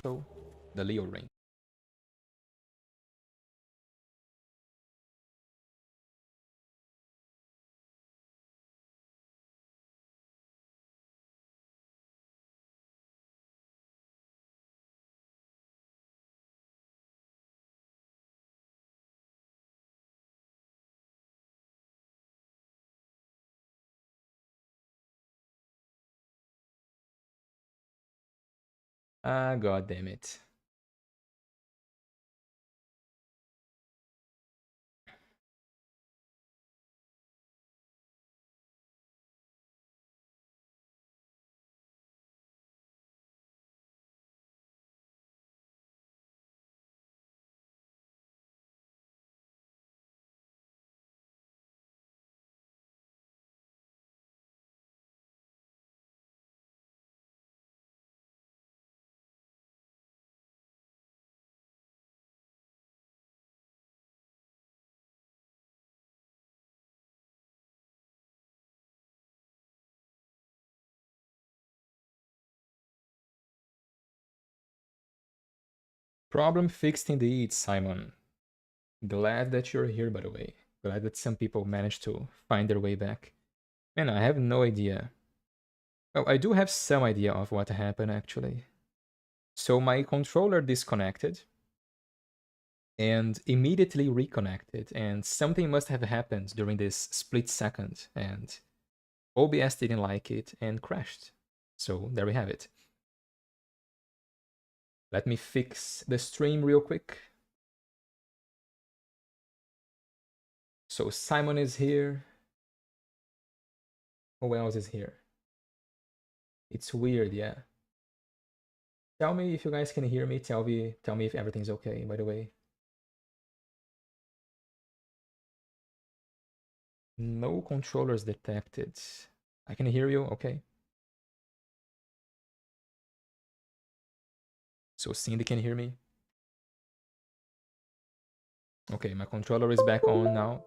So, the Leo ring. Ah, god damn it. Problem fixed indeed, Simon. Glad that you're here, by the way. Glad that some people managed to find their way back. Man, I have no idea. Well, I do have some idea of what happened, actually. So my controller disconnected and immediately reconnected, and something must have happened during this split second, and OBS didn't like it and crashed. So there we have it. Let me fix the stream real quick. So Simon is here. Who else is here? It's weird, yeah. Tell me if you guys can hear me. Tell me if everything's okay, by the way. No controllers detected. I can hear you, okay. So Cindy can hear me. Okay, my controller is back on now.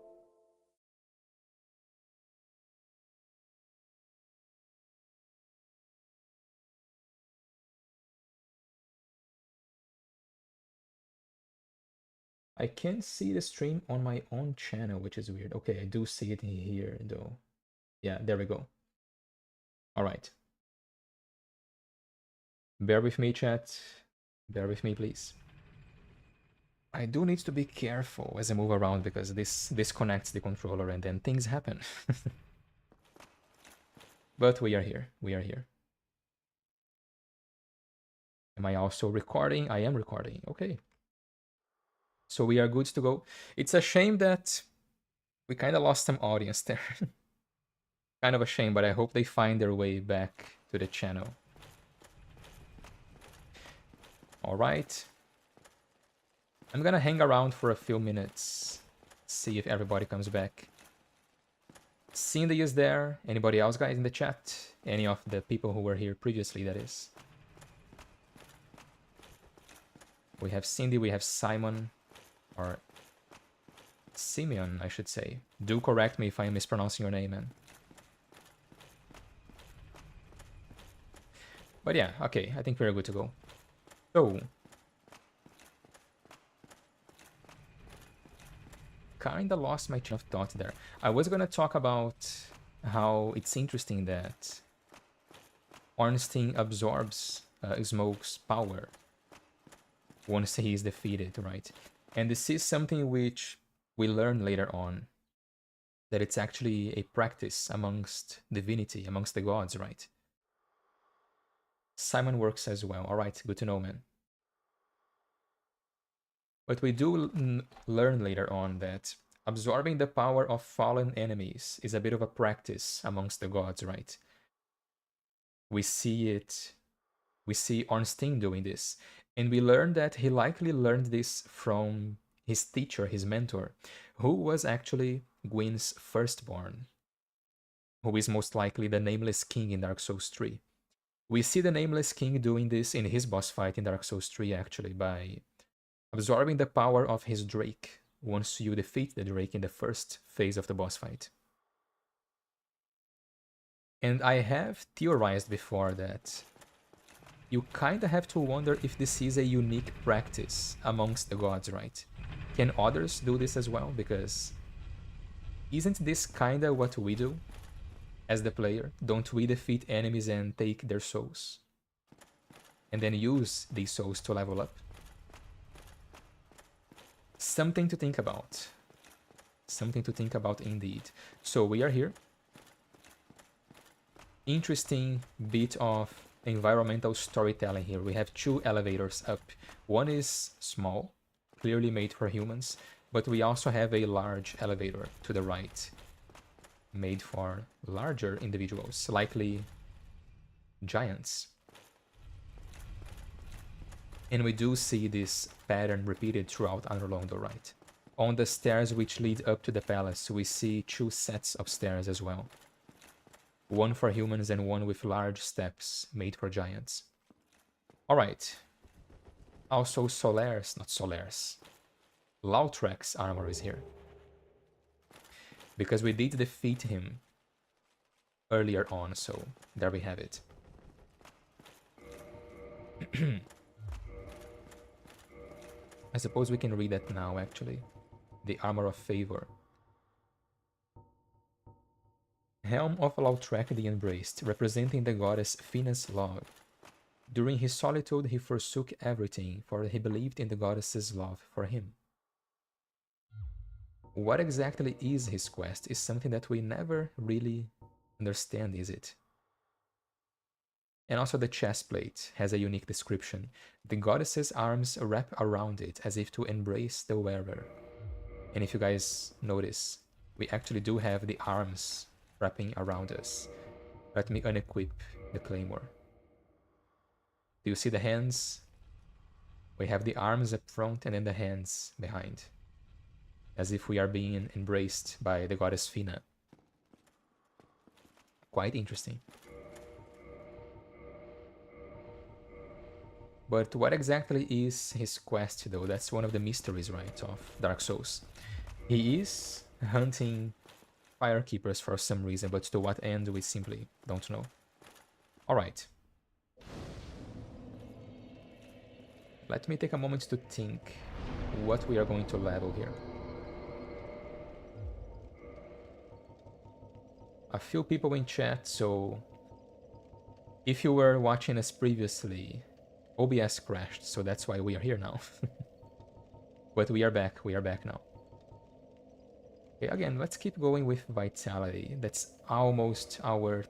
I can't see the stream on my own channel, which is weird. Okay, I do see it here though. Yeah, there we go. All right. Bear with me, chat. Bear with me, please. I do need to be careful as I move around because this disconnects the controller and then things happen. But we are here. We are here. Am I also recording? I am recording. Okay. So we are good to go. It's a shame that we kind of lost some audience there. Kind of a shame, but I hope they find their way back to the channel. All right. I'm gonna hang around for a few minutes, see if everybody comes back. Cindy is there. Anybody else, guys, in the chat? Any of the people who were here previously, that is. We have Cindy, we have Simon, or Simeon, I should say. Do correct me if I'm mispronouncing your name, man. But yeah, okay, I think we're good to go. So, kinda lost my train of thought there. I was gonna talk about how it's interesting that Ornstein absorbs Smoke's power once he is defeated, right? And this is something which we learn later on, that it's actually a practice amongst divinity, amongst the gods, right? Simon works as well. All right, good to know, man. But we do learn later on that absorbing the power of fallen enemies is a bit of a practice amongst the gods, right? We see Ornstein doing this, and we learn that he likely learned this from his teacher, his mentor, who was actually Gwyn's firstborn, who is most likely the Nameless King in Dark Souls 3. We see the Nameless King doing this in his boss fight in Dark Souls 3, actually, by absorbing the power of his Drake once you defeat the Drake in the first phase of the boss fight. And I have theorized before that you kinda have to wonder if this is a unique practice amongst the gods, right? Can others do this as well? Because isn't this kinda what we do as the player? Don't we defeat enemies and take their souls? And then use these souls to level up? Something to think about. Something to think about indeed. So we are here. Interesting bit of environmental storytelling here. We have 2 elevators up. One is small, clearly made for humans, but we also have a large elevator to the right, made for larger individuals, likely giants. And we do see this pattern repeated throughout Anor Londo, right? On the stairs which lead up to the palace, we see 2 sets of stairs as well. One for humans and one with large steps made for giants. Alright. Also Lautrec's armor is here. Because we did defeat him earlier on, so there we have it. I suppose we can read that now, actually. The Armor of Favor. Helm of Lautrec the Embraced, representing the goddess Fina's love. During his solitude, he forsook everything, for he believed in the goddess's love for him. What exactly is his quest is something that we never really understand, is it? And also the chest plate has a unique description. The goddess's arms wrap around it as if to embrace the wearer. And if you guys notice, we actually do have the arms wrapping around us. Let me unequip the claymore. Do you see the hands? We have the arms up front and then the hands behind. As if we are being embraced by the goddess Fina. Quite interesting. But what exactly is his quest though? That's one of the mysteries, right, of Dark Souls. He is hunting firekeepers for some reason, but to what end we simply don't know. Alright. Let me take a moment to think what we are going to level here. A few people in chat, so if you were watching us previously, OBS crashed, so that's why we are here now. But we are back now. Okay, again, let's keep going with vitality. That's almost our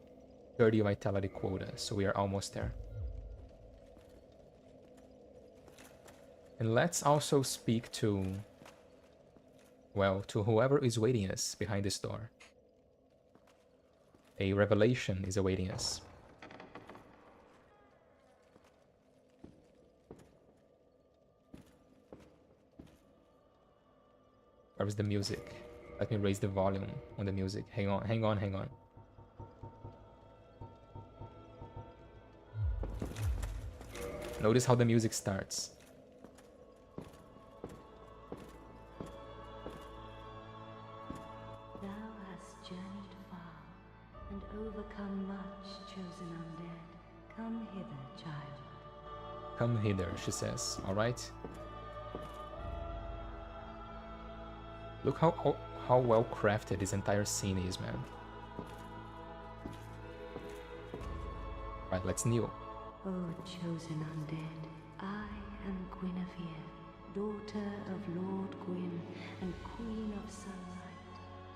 30 vitality quota, so we are almost there. And let's also speak to, well, to whoever is waiting us behind this door. A revelation is awaiting us. Where's the music? Let me raise the volume on the music. Hang on. Notice how the music starts. Thou hast journeyed far and overcome much, chosen undead. Come hither, child. Come hither, she says. Alright. Look how well crafted this entire scene is, man. Right, let's kneel. O chosen undead, I am Guinevere, daughter of Lord Gwyn and Queen of Sunlight.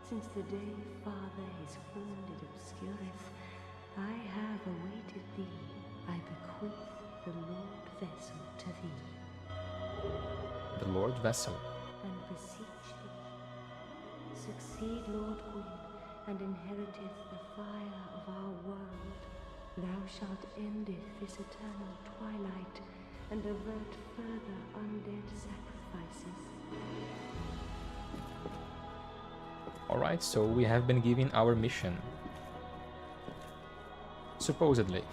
Since the day Father his wounded obscureth, I have awaited thee. I bequeath the Lord Vessel to thee. The Lord Vessel. And beseech thee, succeed Lord Gwyn, and inheriteth the fire of our world. Thou shalt endeth this eternal twilight, and avert further undead sacrifices. Alright, so we have been given our mission. Supposedly.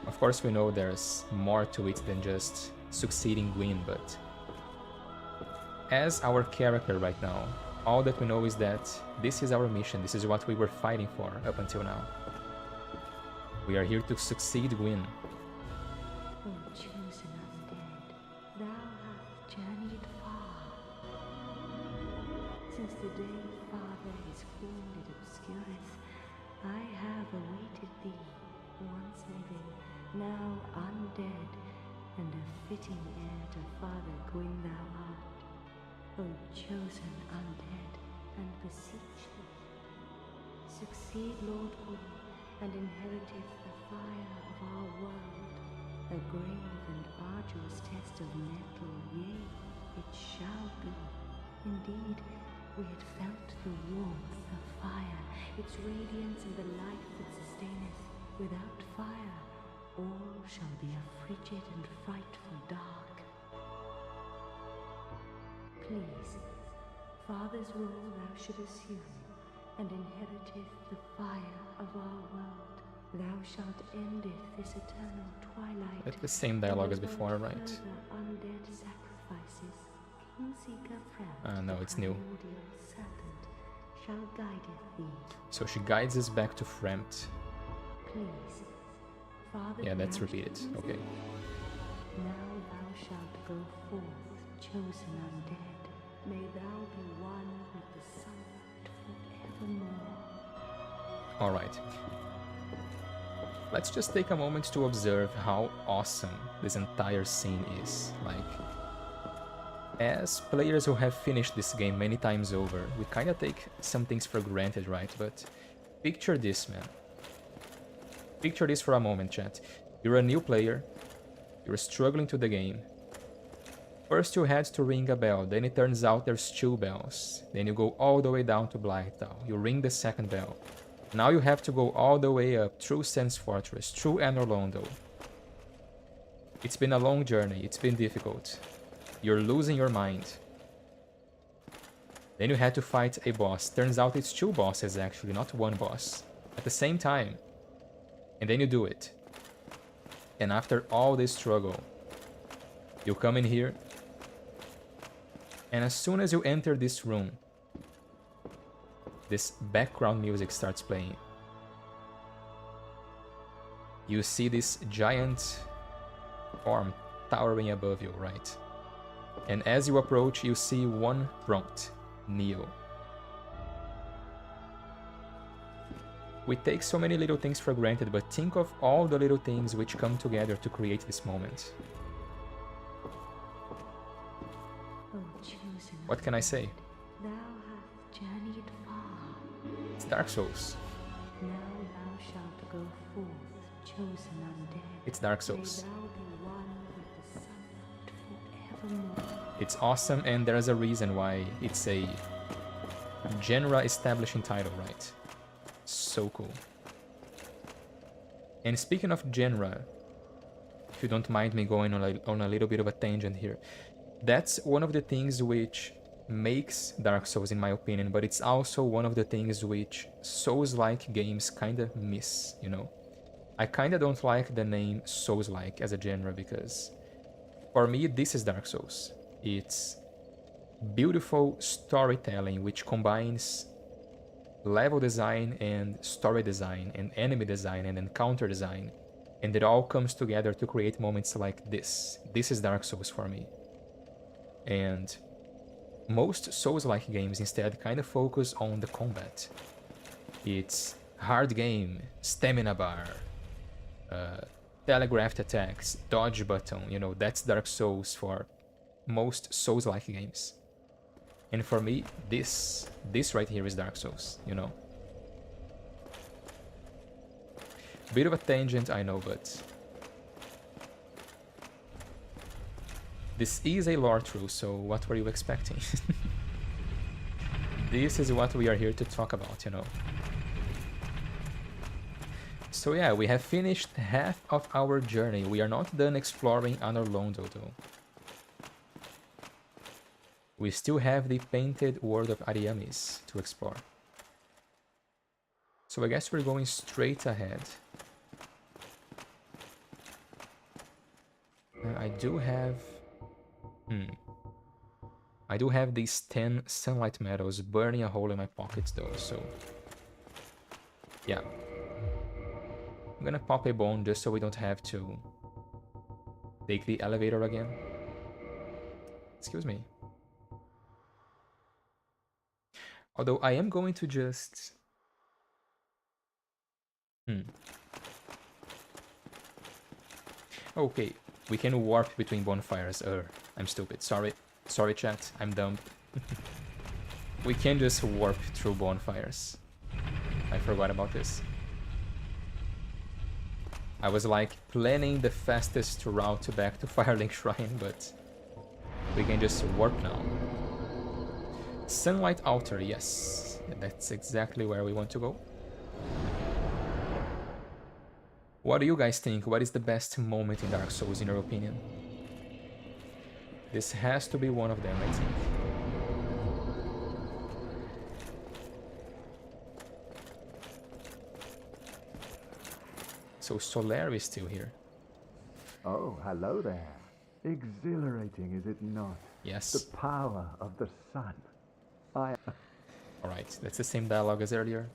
Of course we know there's more to it than just succeeding Gwyn, but as our character right now, all that we know is that this is our mission, this is what we were fighting for up until now. We are here to succeed, Gwyn. O chosen undead, thou hast journeyed far. Since the day Father his wounded obscureth, I have awaited thee, once living, now undead, and a fitting heir to Father Gwyn thou art. O chosen undead, and beseech thee, succeed Lord Gwyn, and inheriteth the fire of our world. A grave and arduous test of metal, yea, it shall be. Indeed, we had felt the warmth of fire, its radiance and the life that sustaineth. Without fire, all shall be a frigid and frightful dark. Please, Father's role thou should assume, and inheriteth the fire of our world. Thou shalt endeth this eternal twilight. It's the same dialogue as before, right? Undead sacrifices. Kingseeker Frem, no, it's new. primordial serpent, shall guideth thee. So she guides us back to Fremt. Please, Father. Yeah, let's grant repeat it. easy. Okay. Now thou shalt go forth, chosen undead. May thou be one with the sunlight forevermore. Alright. Let's just take a moment to observe how awesome this entire scene is. Like, as players who have finished this game many times over, we kinda take some things for granted, right? But picture this, man. Picture this for a moment, chat. You're a new player, you're struggling to the game. First you had to ring a bell, then it turns out there's 2 bells. Then you go all the way down to Blythedale, you ring the second bell. Now you have to go all the way up through Sands Fortress, through Anor Londo. It's been a long journey, it's been difficult. You're losing your mind. Then you had to fight a boss. Turns out it's 2 bosses actually, not 1 boss. At the same time. And then you do it. And after all this struggle, you come in here. And as soon as you enter this room, this background music starts playing. You see this giant form towering above you, right? And as you approach, you see one prompt, Neo. We take so many little things for granted, but think of all the little things which come together to create this moment. What can I say? Thou hast journeyed far. It's Dark Souls. Now thou shalt go forth, chosen undead. It's Dark Souls. May thou be one with the sunlight forevermore. It's awesome, and there's a reason why it's a genre establishing title, right? So cool. And speaking of genre, if you don't mind me going on a little bit of a tangent here, that's one of the things which makes Dark Souls, in my opinion, but it's also one of the things which Souls-like games kinda miss, you know? I kinda don't like the name Souls-like as a genre because, for me, this is Dark Souls. It's beautiful storytelling which combines level design and story design and enemy design and encounter design, and it all comes together to create moments like this. This is Dark Souls for me. And most Souls-like games instead kind of focus on the combat. It's hard game, stamina bar, telegraphed attacks, dodge button, you know, that's Dark Souls for most Souls-like games. And for me, this right here is Dark Souls, you know. Bit of a tangent, I know, but this is a Lorethrough, so what were you expecting? This is what we are here to talk about, you know. So yeah, we have finished half of our journey. We are not done exploring Anor Londo though. We still have the painted world of Ariamis to explore. So I guess we're going straight ahead. I do have... I do have these 10 sunlight medals burning a hole in my pockets though, so... yeah. I'm gonna pop a bone just so we don't have to take the elevator again. Excuse me. Although I am going to just... Okay, we can warp between bonfires. I'm stupid. Sorry. Sorry, chat. I'm dumb. We can just warp through bonfires. I forgot about this. I was like planning the fastest route back to Firelink Shrine, but we can just warp now. Sunlight Altar, yes. That's exactly where we want to go. What do you guys think? What is the best moment in Dark Souls in your opinion? This has to be one of them, I think. So Solar is still here. Oh, hello there. Exhilarating, is it not? Yes. The power of the sun. Alright, that's the same dialogue as earlier.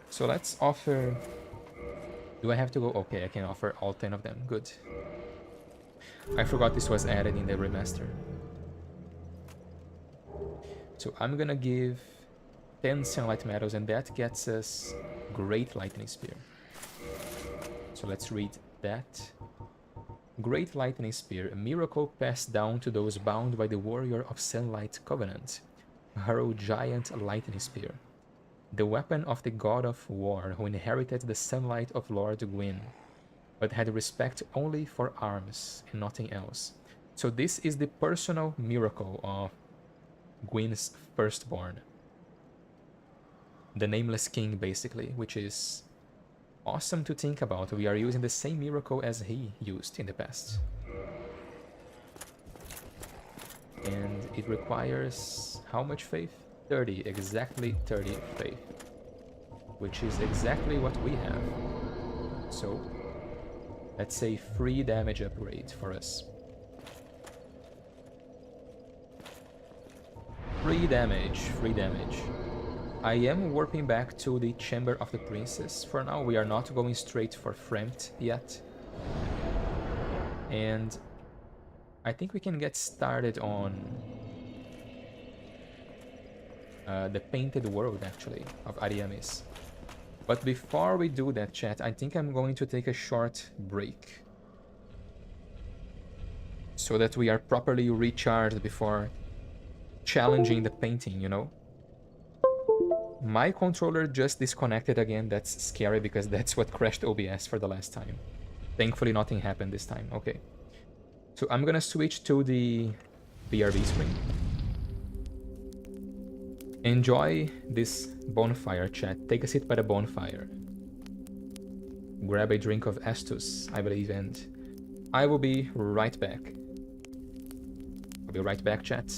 So let's offer... Do I have to go? Okay, I can offer all 10 of them. Good. I forgot this was added in the remaster. So I'm gonna give 10 Sunlight Medals, and that gets us Great Lightning Spear. So let's read that. Great Lightning Spear, a miracle passed down to those bound by the Warrior of Sunlight Covenant. Hurl Giant Lightning Spear. The weapon of the God of War who inherited the sunlight of Lord Gwyn, but had respect only for arms and nothing else. So this is the personal miracle of Gwyn's firstborn. The Nameless King, basically, which is awesome to think about. We are using the same miracle as he used in the past. And it requires how much faith? 30, exactly 30 faith. Which is exactly what we have. So, that's a free damage upgrade for us. Free damage, free damage. I am warping back to the Chamber of the Princess. For now, we are not going straight for Fremd yet. And I think we can get started on the Painted World, actually, of Ariamis. But before we do that, chat, I think I'm going to take a short break. So that we are properly recharged before challenging the painting, you know? My controller just disconnected again. That's scary because that's what crashed OBS for the last time. Thankfully, nothing happened this time. Okay. So I'm gonna switch to the BRB screen. Enjoy this bonfire, chat. Take a seat by the bonfire. Grab a drink of Estus, I believe, and I will be right back. I'll be right back, chat.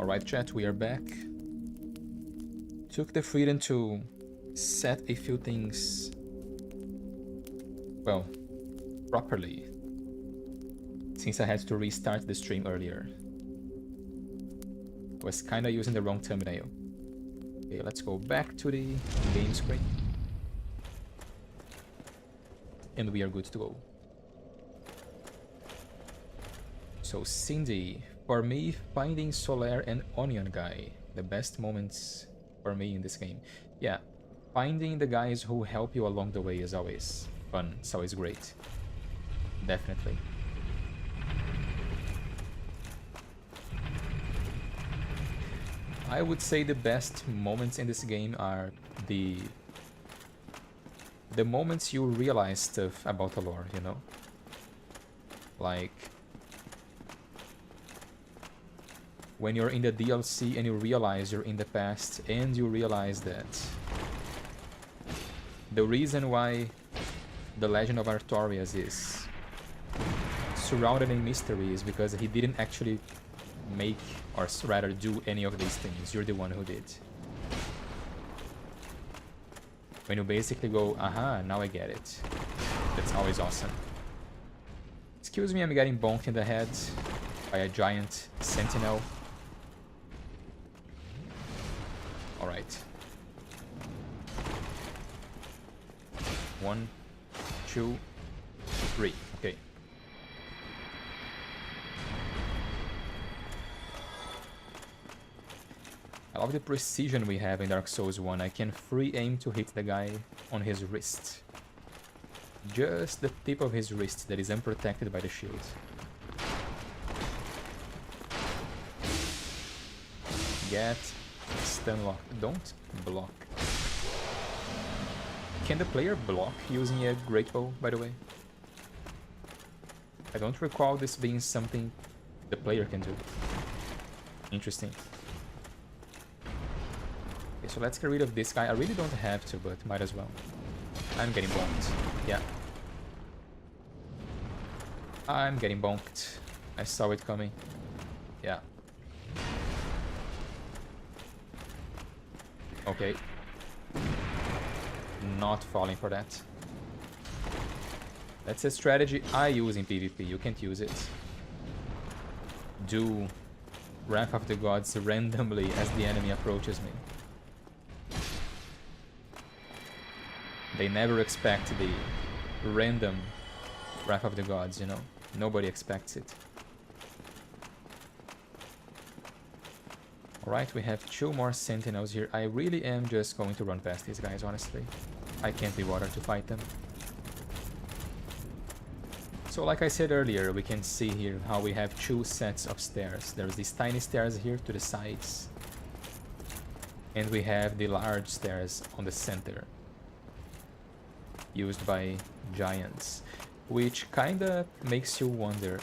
Alright, chat, we are back. Took the freedom to set a few things, well, properly, since I had to restart the stream earlier. Was kinda using the wrong thumbnail. Okay, let's go back to the game screen. And we are good to go. So Cindy, for me, finding Solaire and Onion Guy, the best moments for me in this game. Yeah, finding the guys who help you along the way is always fun. It's always great. Definitely. I would say the best moments in this game are the moments you realize stuff about the lore, you know? Like when you're in the DLC and you realize you're in the past and you realize that the reason why the Legend of Artorias is surrounded in mystery is because he didn't actually make, or rather do, any of these things. You're the one who did. When you basically go, aha, now I get it. That's always awesome. Excuse me, I'm getting bonked in the head by a giant sentinel. Alright. 1, 2, 3. Okay. I love the precision we have in Dark Souls 1. I can free aim to hit the guy on his wrist. Just the tip of his wrist that is unprotected by the shield. Get stun lock. Don't block. Can the player block using a great bow, by the way? I don't recall this being something the player can do. Interesting. Okay, so let's get rid of this guy. I really don't have to, but might as well. I'm getting bonked. Yeah. I'm getting bonked. I saw it coming. Yeah. Okay. Not falling for that. That's a strategy I use in PvP. You can't use it. Do Wrath of the Gods randomly as the enemy approaches me. They never expect the random Wrath of the Gods, you know? Nobody expects it. Alright, we have 2 more sentinels here. I really am just going to run past these guys, honestly. I can't be bothered to fight them. So like I said earlier, we can see here how we have 2 sets of stairs. There's these tiny stairs here to the sides. And we have the large stairs on the center, used by giants, which kinda makes you wonder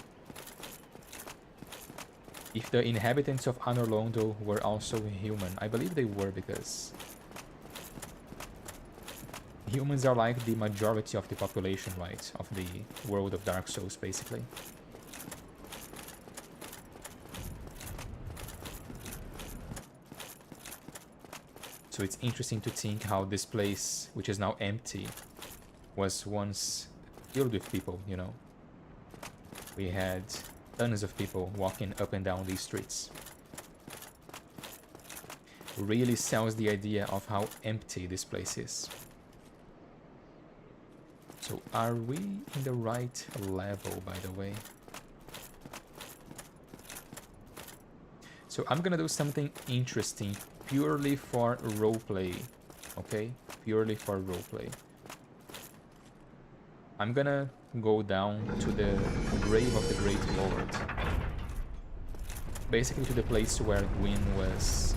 if the inhabitants of Anor Londo were also human. I believe they were, because humans are like the majority of the population, right, of the world of Dark Souls, basically. So it's interesting to think how this place, which is now empty, was once filled with people, you know. We had tons of people walking up and down these streets. Really sells the idea of how empty this place is. So are we in the right level, by the way? So I'm gonna do something interesting purely for roleplay, okay? Purely for roleplay. I'm gonna go down to the grave of the Great Lord. Basically to the place where Gwyn was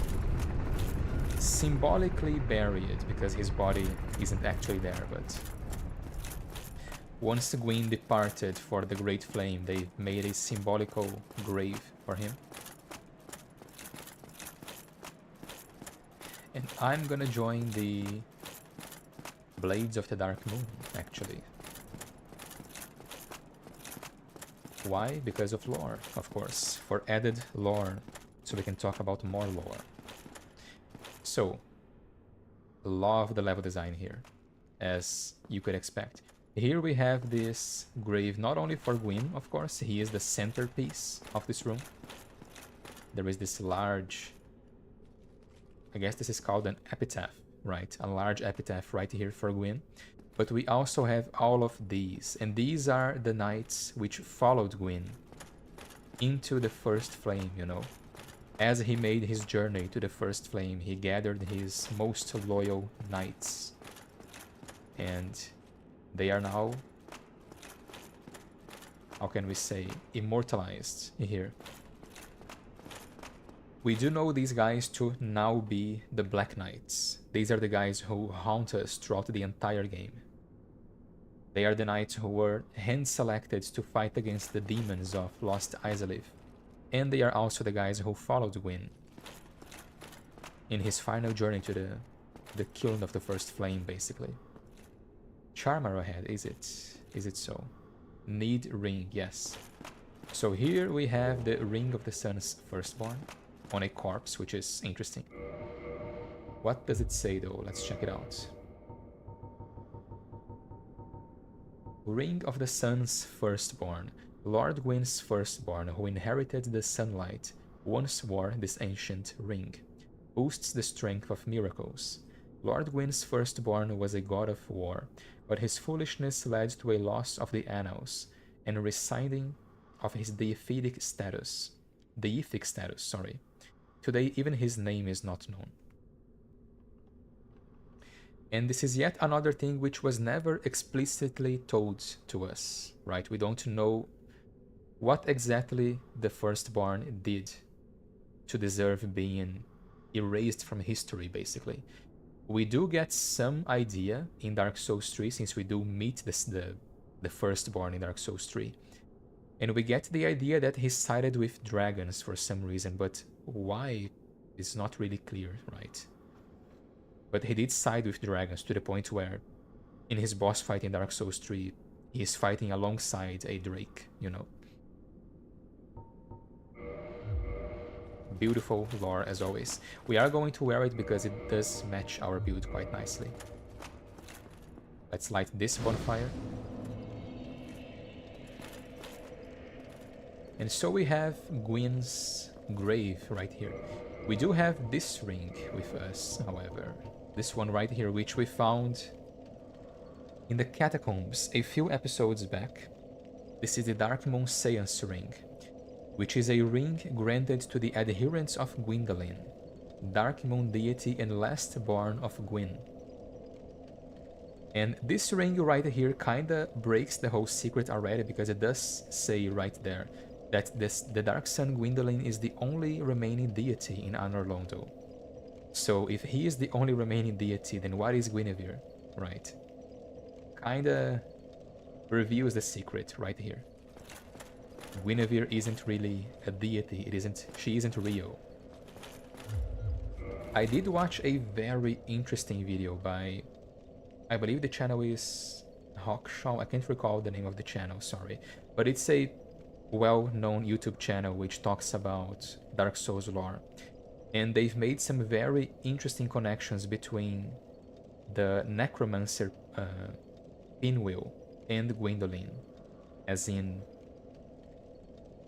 symbolically buried, because his body isn't actually there, but once Gwyn departed for the Great Flame, they made a symbolical grave for him. And I'm gonna join the Blades of the Dark Moon, actually. Why? Because of lore, of course. For added lore so we can talk about more lore. So, love the level design here, as you could expect. Here we have this grave not only for Gwyn, of course, he is the centerpiece of this room. There is this large, I guess this is called an epitaph, right? A large epitaph right here for Gwyn. But we also have all of these, and these are the knights which followed Gwyn into the first flame, you know. As he made his journey to the first flame, he gathered his most loyal knights. And they are now, how can we say, immortalized here. We do know these guys to now be the Black Knights. These are the guys who haunt us throughout the entire game. They are the knights who were hand-selected to fight against the demons of Lost Izalith. And they are also the guys who followed Gwyn in his final journey to the killing of the first flame, basically. Charm arrowhead, is it? Is it so? Need ring, yes. So here we have the Ring of the Sun's Firstborn on a corpse, which is interesting. What does it say though? Let's check it out. Ring of the Sun's Firstborn. Lord Gwyn's firstborn, who inherited the sunlight, once wore this ancient ring. Boosts the strength of miracles. Lord Gwyn's firstborn was a god of war, but his foolishness led to a loss of the annals and rescinding of his deific status. Today, even his name is not known. And this is yet another thing which was never explicitly told to us, right? We don't know what exactly the firstborn did to deserve being erased from history, basically. We do get some idea in Dark Souls 3, since we do meet the firstborn in Dark Souls 3. And we get the idea that he sided with dragons for some reason, but why is not really clear, right? But he did side with dragons to the point where in his boss fight in Dark Souls 3, he is fighting alongside a drake, you know. Beautiful lore as always. We are going to wear it because it does match our build quite nicely. Let's light this bonfire. And so we have Gwyn's grave right here. We do have this ring with us, however. This one right here, which we found in the catacombs a few episodes back. This is the Dark Moon Seance ring, which is a ring granted to the adherents of Gwyndolin, Dark Moon deity and last born of Gwyn. And this ring right here kinda breaks the whole secret already, because it does say right there that the Dark Sun Gwyndolin is the only remaining deity in Anor Londo. So if he is the only remaining deity, then what is Guinevere, right? Kinda reveals the secret right here. Guinevere isn't really a deity, she isn't real. I did watch a very interesting video by, I believe the channel is Hawkshaw, I can't recall the name of the channel, sorry. But it's a well-known YouTube channel which talks about Dark Souls lore. And they've made some very interesting connections between the Necromancer Pinwheel and Gwyndolin. As in,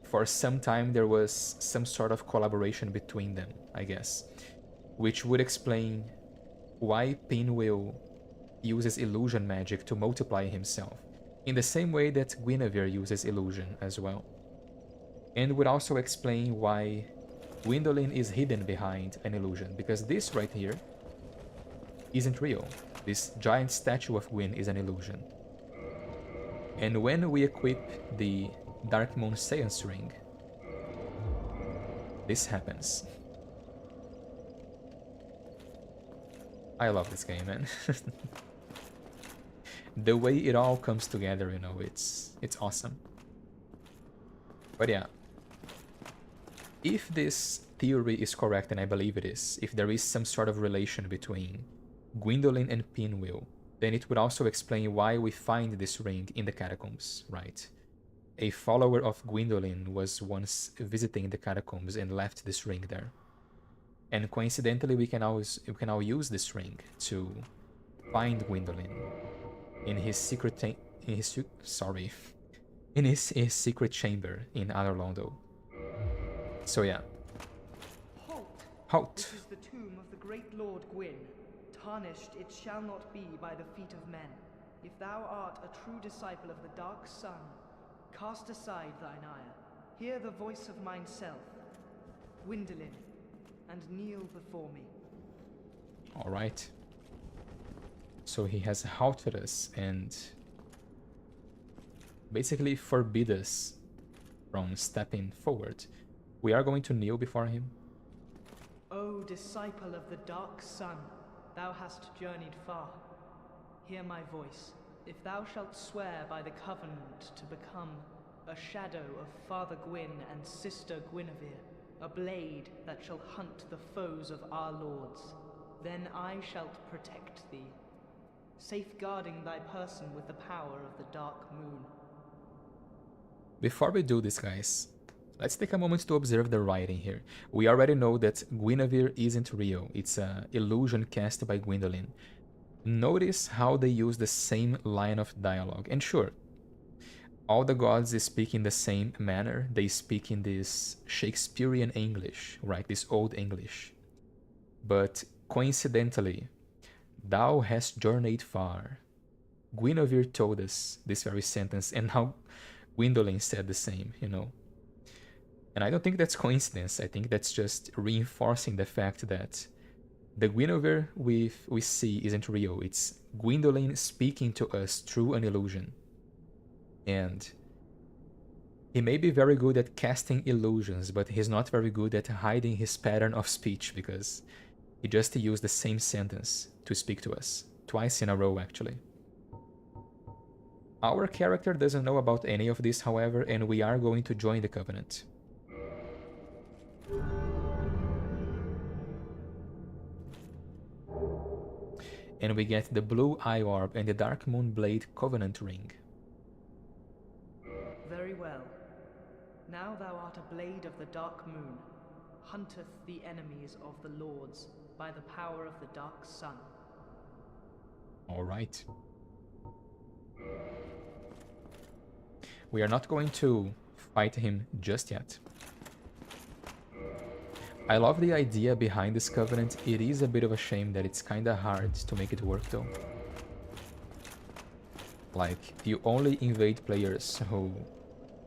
for some time there was some sort of collaboration between them, I guess. Which would explain why Pinwheel uses illusion magic to multiply himself, in the same way that Guinevere uses illusion as well. And would also explain why Gwyndolin is hidden behind an illusion, because this right here isn't real. This giant statue of Gwyn is an illusion. And when we equip the Dark Moon Seance ring, this happens. I love this game, man. The way it all comes together, you know, it's awesome. But yeah, if this theory is correct, and I believe it is, if there is some sort of relation between Gwyndolin and Pinwheel, then it would also explain why we find this ring in the catacombs, right? A follower of Gwyndolin was once visiting the catacombs and left this ring there. And coincidentally, we can now use this ring to find Gwyndolin in his secret his secret chamber in Anor Londo. So yeah. Halt! This is the tomb of the great Lord Gwyn. Tarnished it shall not be by the feet of men. If thou art a true disciple of the Dark Sun, cast aside thine ire. Hear the voice of mine self, Gwyndolin, and kneel before me. Alright. So he has halted us and basically forbid us from stepping forward. We are going to kneel before him. O disciple of the Dark Sun, thou hast journeyed far. Hear my voice. If thou shalt swear by the covenant to become a shadow of Father Gwyn and Sister Guinevere, a blade that shall hunt the foes of our lords, then I shalt protect thee, safeguarding thy person with the power of the Dark Moon. Before we do this, guys, let's take a moment to observe the writing here. We already know that Guinevere isn't real. It's an illusion cast by Gwyndolin. Notice how they use the same line of dialogue. And sure, all the gods speak in the same manner. They speak in this Shakespearean English, right? This old English. But coincidentally, thou hast journeyed far. Guinevere told us this very sentence, and now Gwyndolin said the same, you know. And I don't think that's coincidence. I think that's just reinforcing the fact that the Guinevere we see isn't real. It's Gwyndolin speaking to us through an illusion. And he may be very good at casting illusions, but he's not very good at hiding his pattern of speech, because he just used the same sentence to speak to us. Twice in a row, actually. Our character doesn't know about any of this, however, and we are going to join the Covenant. And we get the Blue Eye Orb and the Dark Moon Blade Covenant Ring. Very well. Now thou art a blade of the Dark Moon, hunteth the enemies of the lords by the power of the Dark Sun. Alright. We are not going to fight him just yet. I love the idea behind this covenant. It is a bit of a shame that it's kinda hard to make it work though. Like, you only invade players who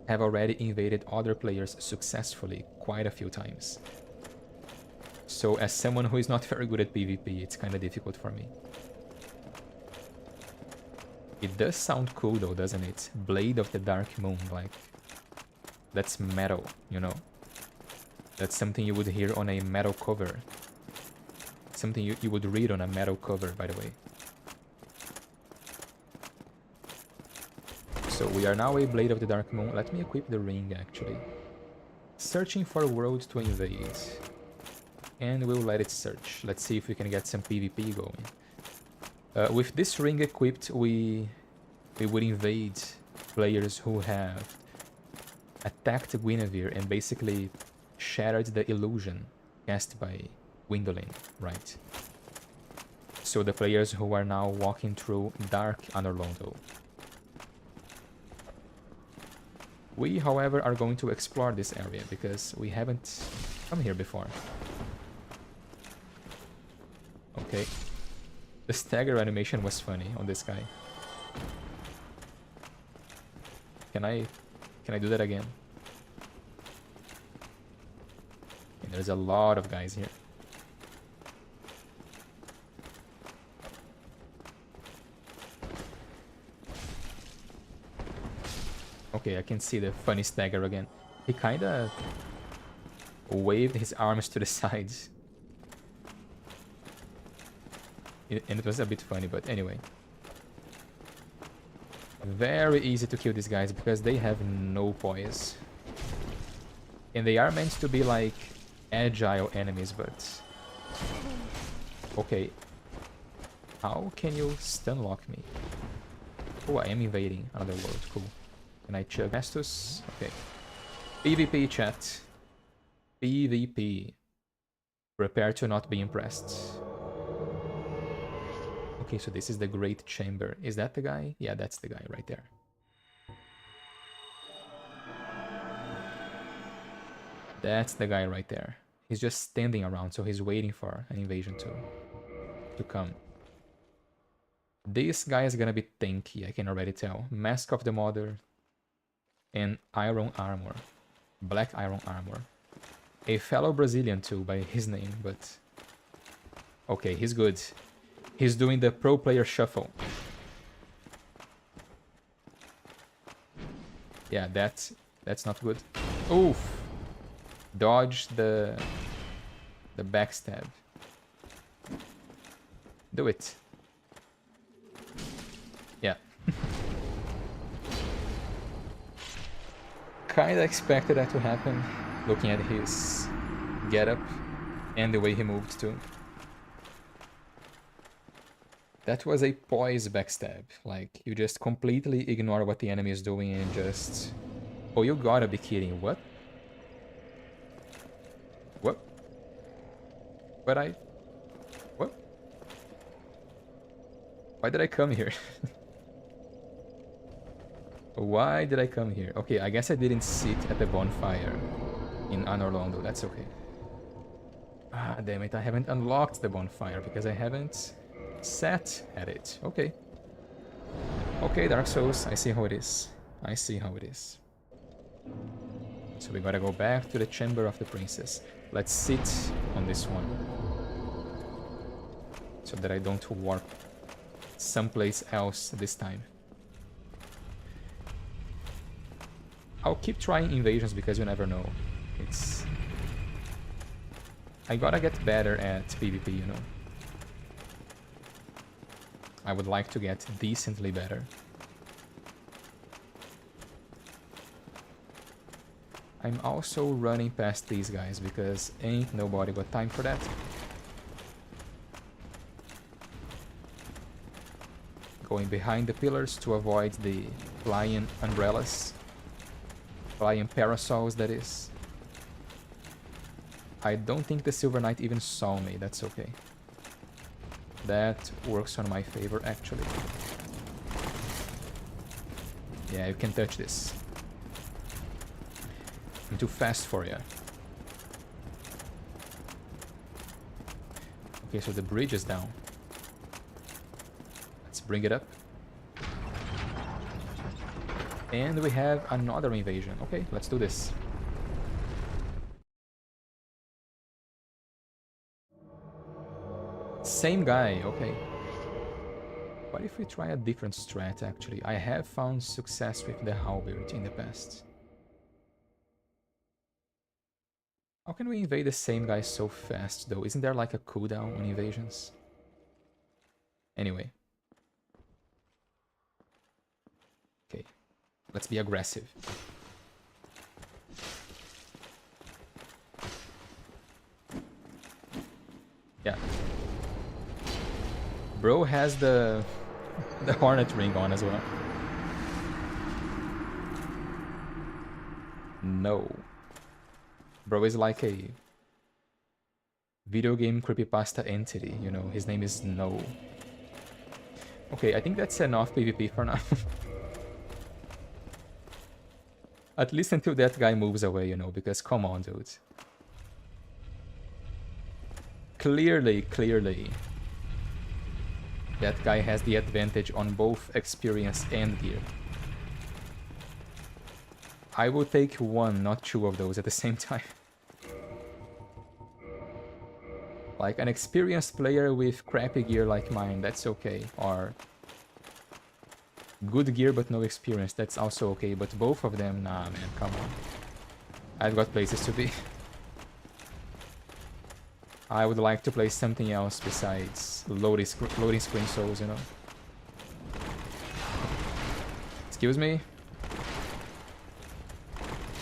have already invaded other players successfully quite a few times. So as someone who is not very good at PvP, it's kinda difficult for me. It does sound cool though, doesn't it? Blade of the Dark Moon, like, that's metal, you know? That's something you would hear on a metal cover. Something you would read on a metal cover, by the way. So we are now a Blade of the Dark Moon. Let me equip the ring, actually. Searching for a world to invade. And we'll let it search. Let's see if we can get some PvP going. With this ring equipped, we would invade players who have attacked Guinevere and basically shattered the illusion cast by Gwyndolin, right? So the players who are now walking through Dark Anor Londo. We, however, are going to explore this area because we haven't come here before. Okay. The stagger animation was funny on this guy. Can I do that again? Okay, there's a lot of guys here. Okay, I can see the funny stagger again. He kinda waved his arms to the sides. And it was a bit funny, but anyway. Very easy to kill these guys because they have no poise. And they are meant to be like agile enemies, but... Okay. How can you stun lock me? Oh, I am invading another world. Cool. Can I chug Estus? Okay. PvP chat. PvP. Prepare to not be impressed. Okay, so this is the Great Chamber. Is that the guy? Yeah, that's the guy right there. That's the guy right there. He's just standing around, so he's waiting for an invasion to come. This guy is gonna be tanky, I can already tell. Mask of the Mother and iron armor. Black iron armor. A fellow Brazilian too, by his name, but... Okay, he's good. He's doing the pro player shuffle. Yeah, that's not good. Oof! Dodge the backstab. Do it. Yeah. Kinda expected that to happen, looking at his getup and the way he moved too. That was a poise backstab. Like, you just completely ignore what the enemy is doing and just... Oh, you gotta be kidding. What? What? But I... What? Why did I come here? Why did I come here? Okay, I guess I didn't sit at the bonfire in Anor Londo. That's okay. Ah, damn it. I haven't unlocked the bonfire because I haven't sat at it. Okay. Okay, Dark Souls. I see how it is. I see how it is. So we gotta go back to the Chamber of the Princess. Let's sit on this one. So that I don't warp someplace else this time. I'll keep trying invasions because you never know. It's... I gotta get better at PvP, you know. I would like to get decently better. I'm also running past these guys because ain't nobody got time for that. Going behind the pillars to avoid the flying umbrellas. Flying parasols, that is. I don't think the Silver Knight even saw me, that's okay. That works on my favor, actually. Yeah, you can touch this. I'm too fast for you. Okay, so the bridge is down. Let's bring it up. And we have another invasion. Okay, let's do this. Same guy, okay. What if we try a different strat, actually? I have found success with the halberd in the past. How can we invade the same guy so fast, though? Isn't there like a cooldown on invasions? Anyway. Okay. Let's be aggressive. Yeah. Bro has the Hornet ring on as well. No. Bro is like a video game creepypasta entity, you know. His name is No. Okay, I think that's enough PvP for now. At least until that guy moves away, you know, because come on, dude. Clearly. That guy has the advantage on both experience and gear. I will take one, not two of those at the same time. Like an experienced player with crappy gear like mine, that's okay. Or good gear but no experience, that's also okay. But both of them, nah man, come on. I've got places to be. I would like to play something else besides loading screen souls, you know. Excuse me.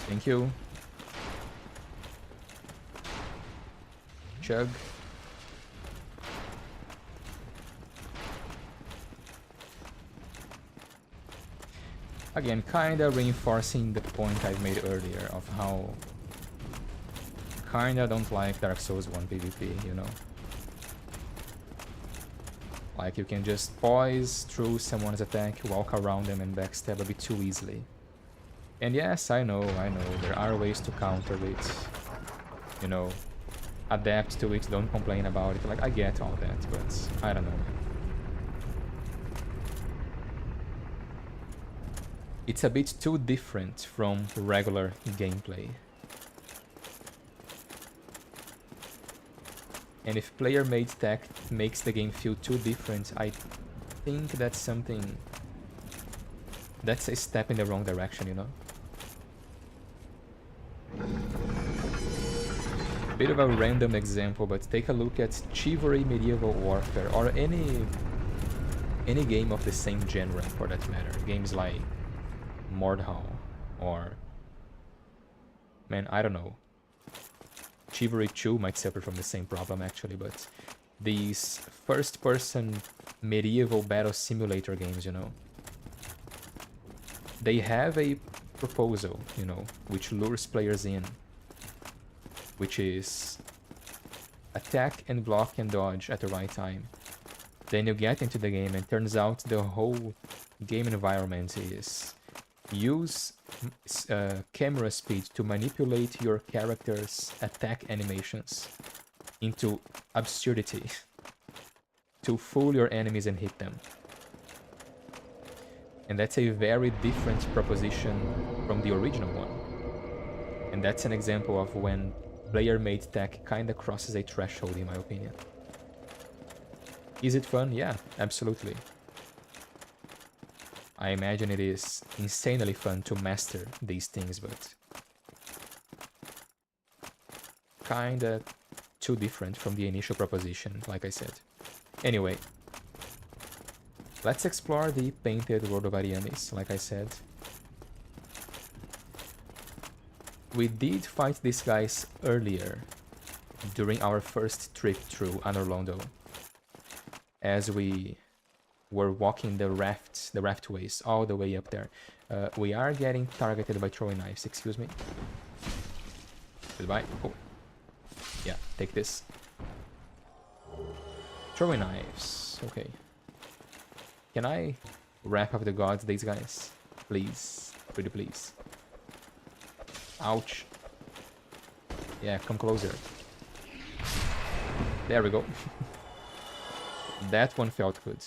Thank you. Chug. Again, kinda reinforcing the point I made earlier of how kinda don't like Dark Souls 1 PvP, you know? Like, you can just poise through someone's attack, walk around them and backstab a bit too easily. And yes, I know, there are ways to counter it. You know, adapt to it, don't complain about it. Like, I get all that, but I don't know. It's a bit too different from regular gameplay. And if player-made tech makes the game feel too different, I think that's something... That's a step in the wrong direction, you know? Bit of a random example, but take a look at Chivalry Medieval Warfare, or any game of the same genre, for that matter. Games like Mordhau, or... Man, I don't know. Chivalry 2 might suffer from the same problem, actually, but these first-person medieval battle simulator games, you know, they have a proposal, you know, which lures players in, which is attack and block and dodge at the right time. Then you get into the game and turns out the whole game environment is use camera speed to manipulate your character's attack animations into absurdity to fool your enemies and hit them. And that's a very different proposition from the original one. And that's an example of when player-made tech kinda crosses a threshold, in my opinion. Is it fun? Yeah, absolutely. I imagine it is insanely fun to master these things, but kinda too different from the initial proposition, like I said. Anyway, let's explore the painted world of Ariamis, like I said. We did fight these guys earlier, during our first trip through Anor Londo, as we were walking the raftways all the way up there. We are getting targeted by throwing knives, excuse me. Goodbye. Oh. Yeah, take this. Throwing knives, okay. Can I wrap up the gods, these guys? Please, pretty please. Ouch. Yeah, come closer. There we go. That one felt good.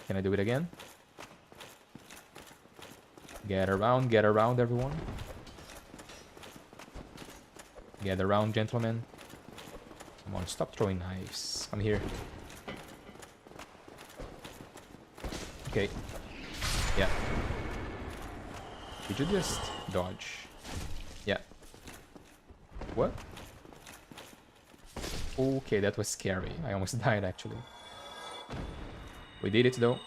Can I do it again? Get around, everyone. Get around, gentlemen. Come on, stop throwing knives. I'm here. Okay. Yeah. Did you just dodge? Yeah. What? Okay, that was scary. I almost died, actually. We did it, though.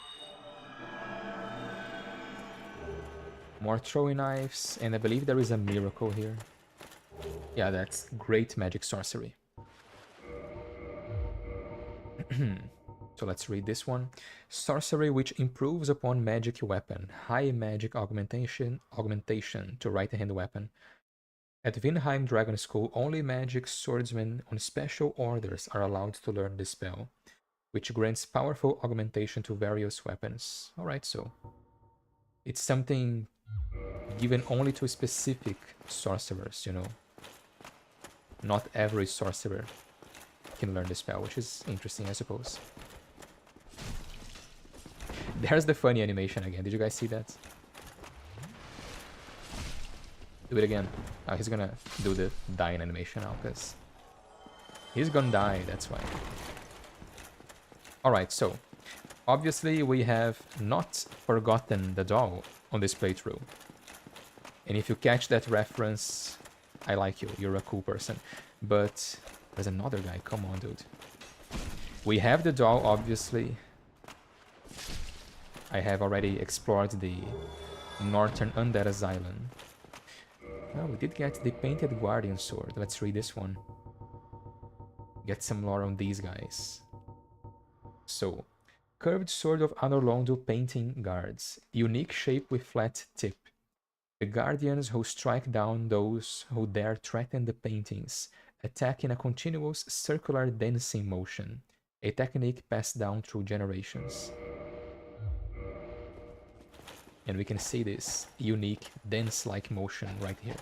More throwing knives, and I believe there is a miracle here. Yeah, that's great magic sorcery. So let's read this one. Sorcery which improves upon magic weapon. High magic augmentation to right-hand weapon. At Vinheim Dragon School, only magic swordsmen on special orders are allowed to learn this spell, which grants powerful augmentation to various weapons. Alright, so it's something given only to specific sorcerers, you know. Not every sorcerer can learn the spell, which is interesting, I suppose. There's the funny animation again. Did you guys see that? Do it again. Oh, he's gonna do the dying animation now, because he's gonna die, that's why. Alright, so obviously we have not forgotten the doll on this playthrough. And if you catch that reference, I like you. You're a cool person. But there's another guy. Come on, dude. We have the doll, obviously. I have already explored the Northern Undead Asylum. Oh, we did get the Painted Guardian Sword. Let's read this one. Get some lore on these guys. So, Curved sword of Anorlondo painting guards. Unique shape with flat tip. The guardians who strike down those who dare threaten the paintings attack in a continuous circular dancing motion, a technique passed down through generations. And we can see this unique dance-like motion right here.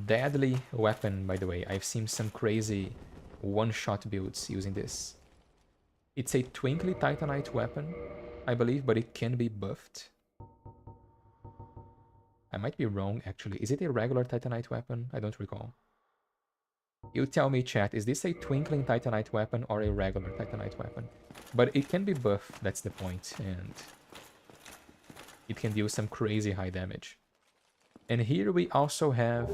Deadly weapon, by the way. I've seen some crazy one-shot builds using this. It's a twinkly titanite weapon, I believe, but it can be buffed. I might be wrong, actually. Is it a regular titanite weapon? I don't recall. You tell me, chat, is this a twinkling titanite weapon or a regular titanite weapon? But it can be buffed, that's the point, and it can deal some crazy high damage. And here we also have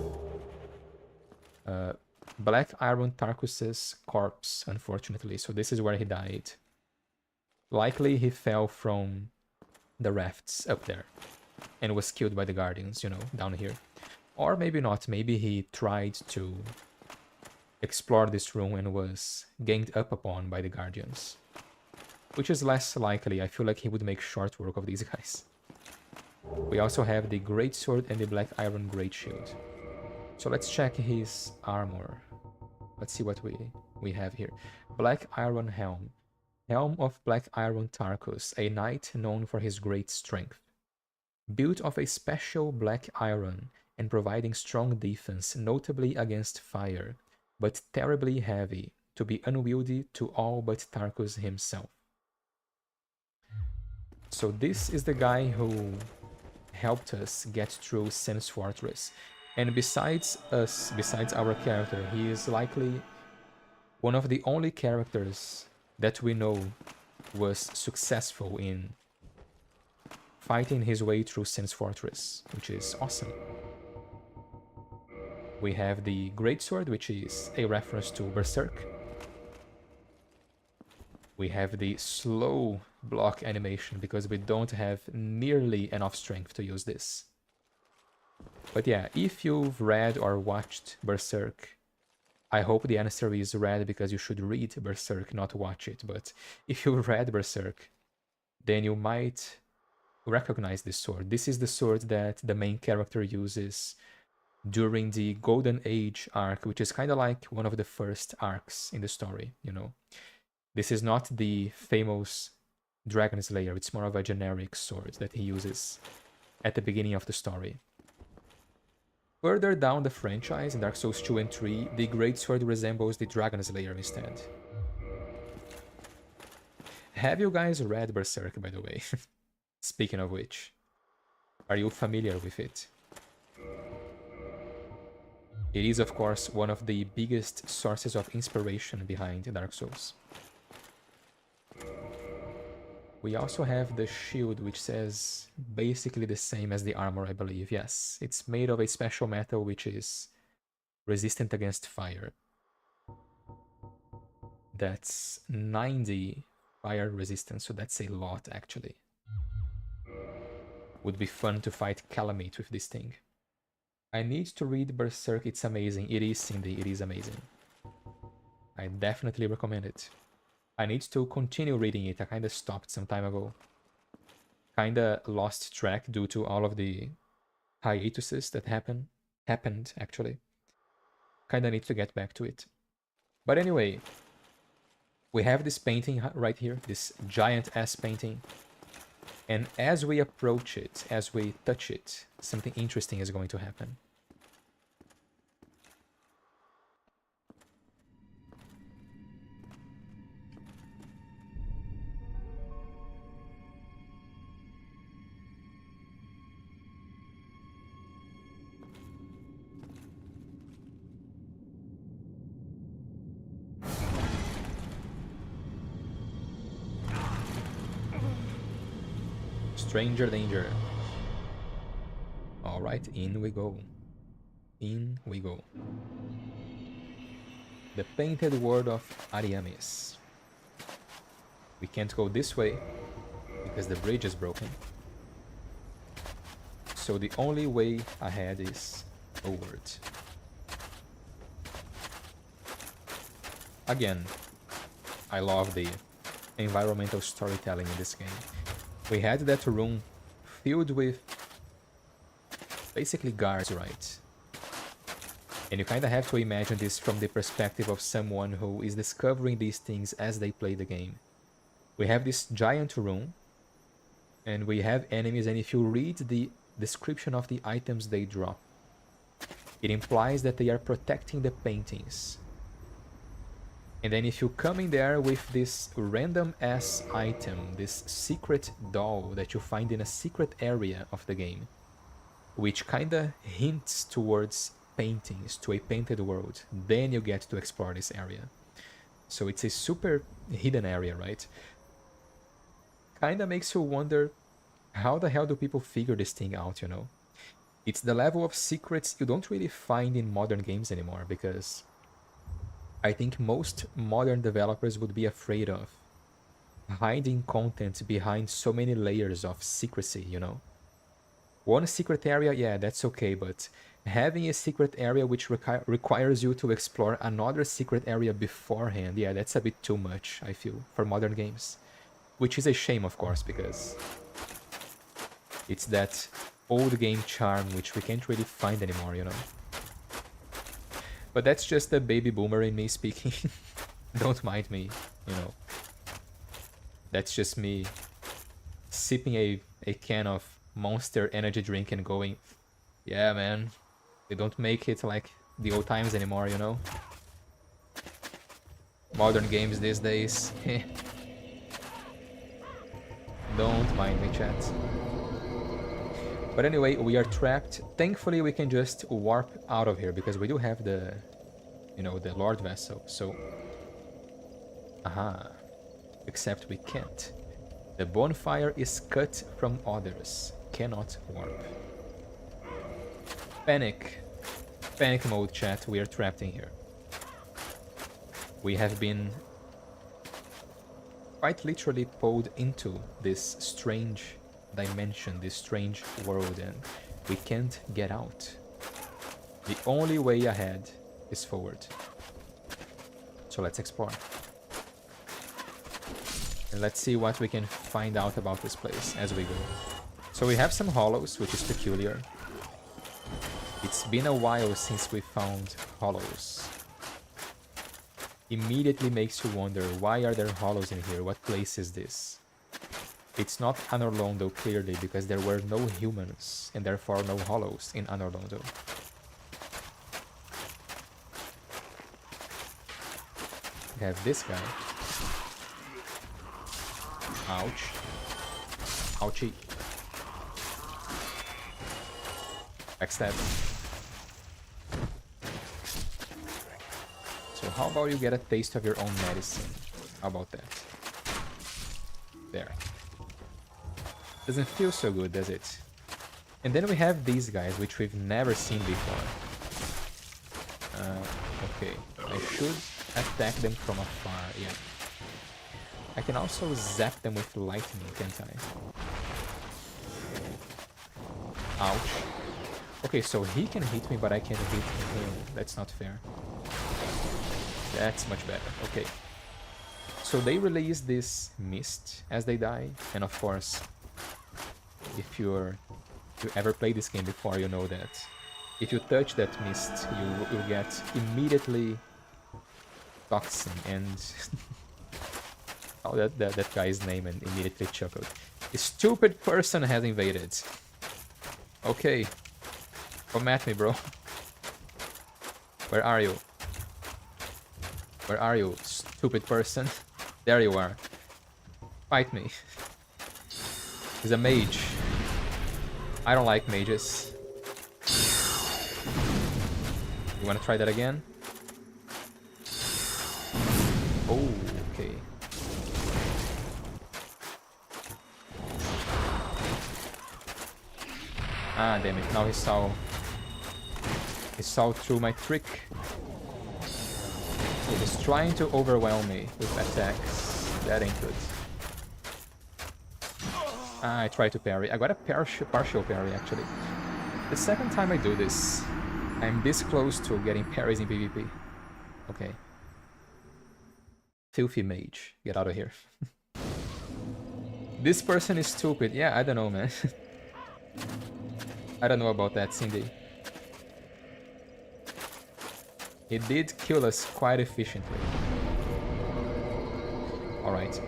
Black Iron Tarkus's corpse, unfortunately. So this is where he died. Likely he fell from the rafts up there and was killed by the guardians, you know, down here. Or maybe not. Maybe he tried to explore this room and was ganged up upon by the guardians. Which is less likely. I feel like he would make short work of these guys. We also have the Great Sword and the Black Iron Great Shield. So let's check his armor. Let's see what we have here. Black Iron Helm. Helm of Black Iron Tarkus, a knight known for his great strength. Built of a special black iron and providing strong defense, notably against fire, but terribly heavy, to be unwieldy to all but Tarkus himself. So this is the guy who helped us get through Sen's Fortress. And besides us, besides our character, he is likely one of the only characters that we know was successful in fighting his way through Sen's Fortress, which is awesome. We have the Greatsword, which is a reference to Berserk. We have the slow block animation because we don't have nearly enough strength to use this. But yeah, if you've read or watched Berserk, I hope the answer is read because you should read Berserk, not watch it. But if you read Berserk, then you might recognize this sword. This is the sword that the main character uses during the Golden Age arc, which is kind of like one of the first arcs in the story, you know. This is not the famous Dragon Slayer, it's more of a generic sword that he uses at the beginning of the story. Further down the franchise, in Dark Souls 2 and 3, the Greatsword resembles the Dragon Slayer instead. Have you guys read Berserk, by the way? Speaking of which, are you familiar with it? It is, of course, one of the biggest sources of inspiration behind Dark Souls. We also have the shield, which says basically the same as the armor, I believe. Yes, it's made of a special metal which is resistant against fire. That's 90 fire resistance, so that's a lot, actually. Would be fun to fight Calamite with this thing. I need to read Berserk, it's amazing. It is, Cindy, it is amazing. I definitely recommend it. I need to continue reading it. I kinda stopped some time ago. Kinda lost track due to all of the hiatuses that happened, actually. Kinda need to get back to it. But anyway, we have this painting right here, this giant-ass painting. And as we approach it, as we touch it, something interesting is going to happen. Stranger danger. Alright, in we go. In we go. The painted world of Ariamis. We can't go this way because the bridge is broken. So the only way ahead is forward. Again, I love the environmental storytelling in this game. We had that room filled with basically guards, right? And you kind of have to imagine this from the perspective of someone who is discovering these things as they play the game. We have this giant room, and we have enemies, and if you read the description of the items they drop, it implies that they are protecting the paintings. And then if you come in there with this random-ass item, this secret doll that you find in a secret area of the game, which kinda hints towards paintings, to a painted world, then you get to explore this area. So it's a super hidden area, right? Kinda makes you wonder, how the hell do people figure this thing out, you know? It's the level of secrets you don't really find in modern games anymore, because I think most modern developers would be afraid of hiding content behind so many layers of secrecy, you know? One secret area, yeah, that's okay, but having a secret area which requires you to explore another secret area beforehand, yeah, that's a bit too much, I feel, for modern games. Which is a shame, of course, because it's that old game charm which we can't really find anymore, you know? But that's just a baby boomer in me speaking. Don't mind me, you know. That's just me sipping a can of Monster energy drink and going, yeah, man, they don't make it like the old times anymore, you know? Modern games these days. Don't mind me, chat. But anyway, we are trapped. Thankfully, we can just warp out of here because we do have the, you know, the Lord Vessel. So, aha. Except we can't. The bonfire is cut from others. Cannot warp. Panic. Panic mode, chat. We are trapped in here. We have been quite literally pulled into this strange dimension, this strange world, and we can't get out. The only way ahead is forward. So let's explore. And let's see what we can find out about this place as we go. So we have some hollows, which is peculiar. It's been a while since we found hollows. Immediately makes you wonder, why are there hollows in here? What place is this? It's not Anor Londo, clearly, because there were no humans, and therefore no hollows in Anor Londo. We have this guy. Ouch. Ouchie. Backstab. So how about you get a taste of your own medicine? How about that? There. Doesn't feel so good, does it? And then we have these guys, which we've never seen before. Okay. I should attack them from afar, yeah. I can also zap them with lightning, can't I? Ouch. Okay, so he can hit me, but I can't hit him. That's not fair. That's much better. Okay. So they release this mist as they die, and of course, if you ever played this game before, you know that if you touch that mist, you will get immediately toxin, and oh, that guy's name, and immediately chuckled. A stupid person has invaded. Okay. Come at me, bro. Where are you? Where are you, stupid person? There you are. Fight me. He's a mage. I don't like mages. You wanna try that again? Oh, okay. Ah, damn it. Now he saw through my trick. He's trying to overwhelm me with attacks. That ain't good. Ah, I tried to parry. I got a partial parry, actually. The second time I do this, I'm this close to getting parries in PvP. Okay. Filthy mage. Get out of here. This person is stupid. Yeah, I don't know, man. I don't know about that, Cindy. He did kill us quite efficiently. Alright.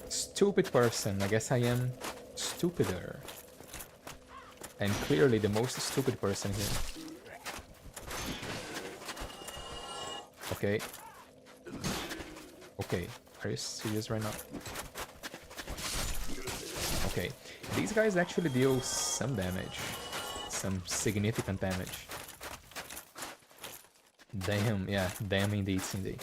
Stupid person. I guess I am stupider. And clearly the most stupid person here. Okay. Okay. Are you serious right now? Okay. These guys actually deal some damage. Some significant damage. Damn, yeah. Damn indeed, Cindy.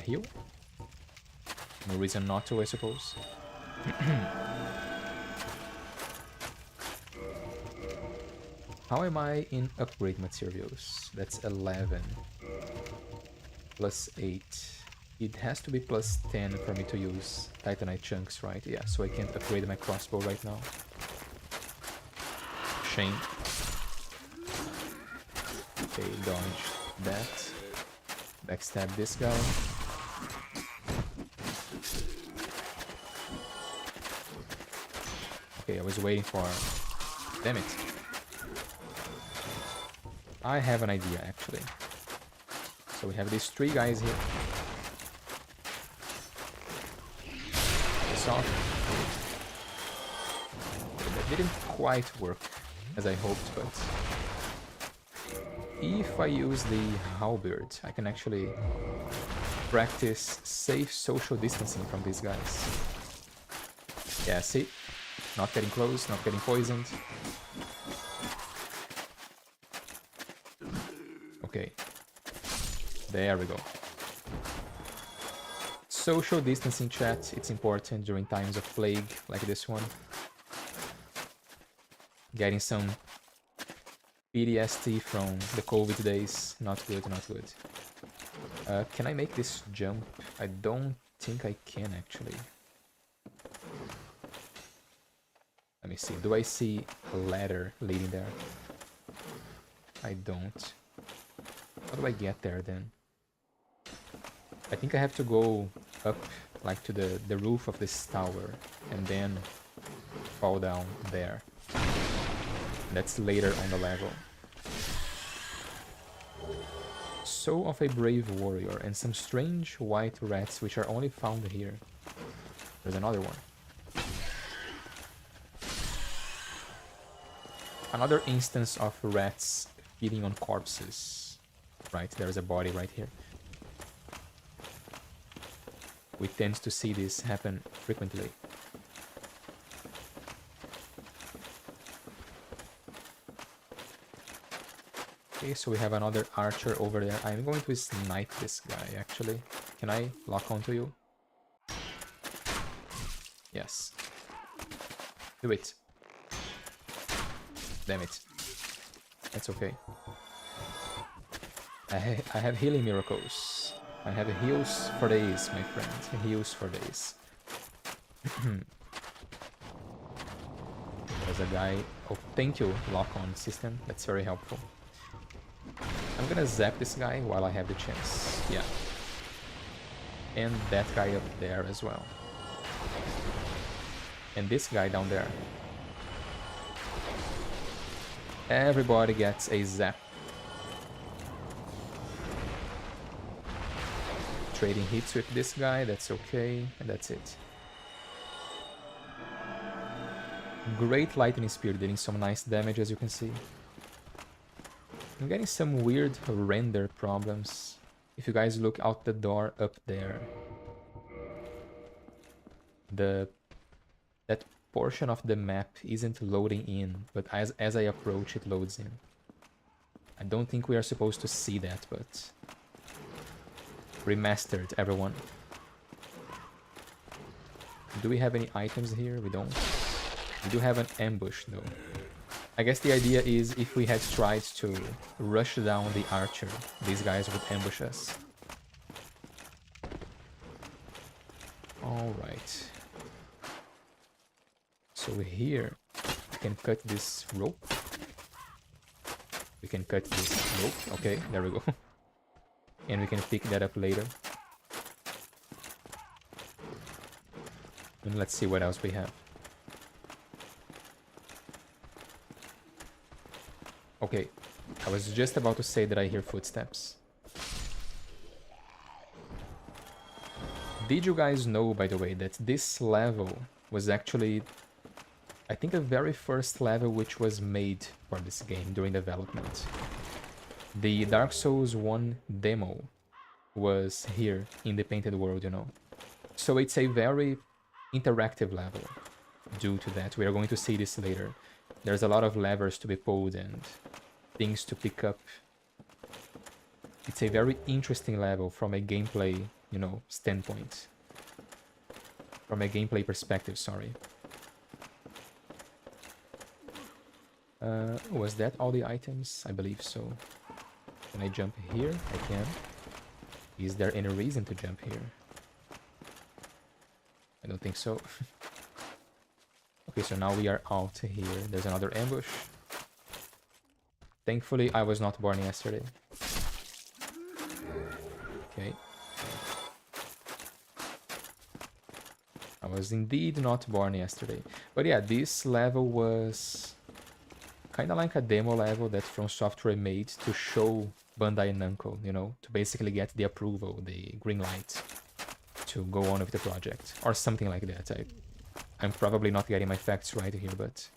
Heal? No reason not to, I suppose. How am I in upgrade materials? That's 11. Plus 8. It has to be plus 10 for me to use Titanite chunks, right? Yeah, so I can't upgrade my crossbow right now. Shame. Okay, dodge that. Backstab this guy. Okay, I was waiting for... Damn it. I have an idea, actually. So we have these 3 guys here. This off. Okay, that didn't quite work as I hoped, but... If I use the halberd, I can actually practice safe social distancing from these guys. Yeah, see? Not getting close, not getting poisoned. Okay. There we go. Social distancing, chat. It's important during times of plague like this one. Getting some PTSD from the COVID days. Not good, not good. Can I make this jump? I don't think I can, actually. Let me see. Do I see a ladder leading there? I don't. How do I get there, then? I think I have to go up, like, to the roof of this tower, and then fall down there. That's later on the level. Soul of a brave warrior, and some strange white rats which are only found here. There's another one. Another instance of rats feeding on corpses. Right, there's a body right here. We tend to see this happen frequently. Okay, so we have another archer over there. I'm going to snipe this guy, actually. Can I lock onto you? Yes. Do it. Damn it. That's okay. I have healing miracles. I have heals for days, my friend. Heals for days. There's a guy... Oh, thank you, lock-on system. That's very helpful. I'm gonna zap this guy while I have the chance. Yeah. And that guy up there as well. And this guy down there. Everybody gets a zap. Trading hits with this guy, that's okay, and that's it. Great lightning spear, dealing some nice damage, as you can see. I'm getting some weird render problems. If you guys look out the door up there, that portion of the map isn't loading in, but as I approach, it loads in. I don't think we are supposed to see that, but... Remastered, everyone. Do we have any items here? We don't. We do have an ambush, though. I guess the idea is if we had tried to rush down the archer, these guys would ambush us. Alright. So here, I can cut this rope. We can cut this rope. Okay, there we go. And we can pick that up later. And let's see what else we have. Okay, I was just about to say that I hear footsteps. Did you guys know, by the way, that this level was actually, I think, the very first level which was made for this game during development? The Dark Souls 1 demo was here in the painted world, you know. So it's a very interactive level due to that. We are going to see this later. There's a lot of levers to be pulled and things to pick up. It's a very interesting level from a gameplay, you know, standpoint. From a gameplay perspective, sorry. Was that all the items? I believe so. Can I jump here? I can. Is there any reason to jump here? I don't think so. Okay, so now we are out here. There's another ambush. Thankfully, I was not born yesterday. Okay. I was indeed not born yesterday. But yeah, this level was kind of like a demo level that From Software made to show Bandai Namco, you know, to basically get the approval, the green light to go on with the project, or something like that. I'm probably not getting my facts right here, but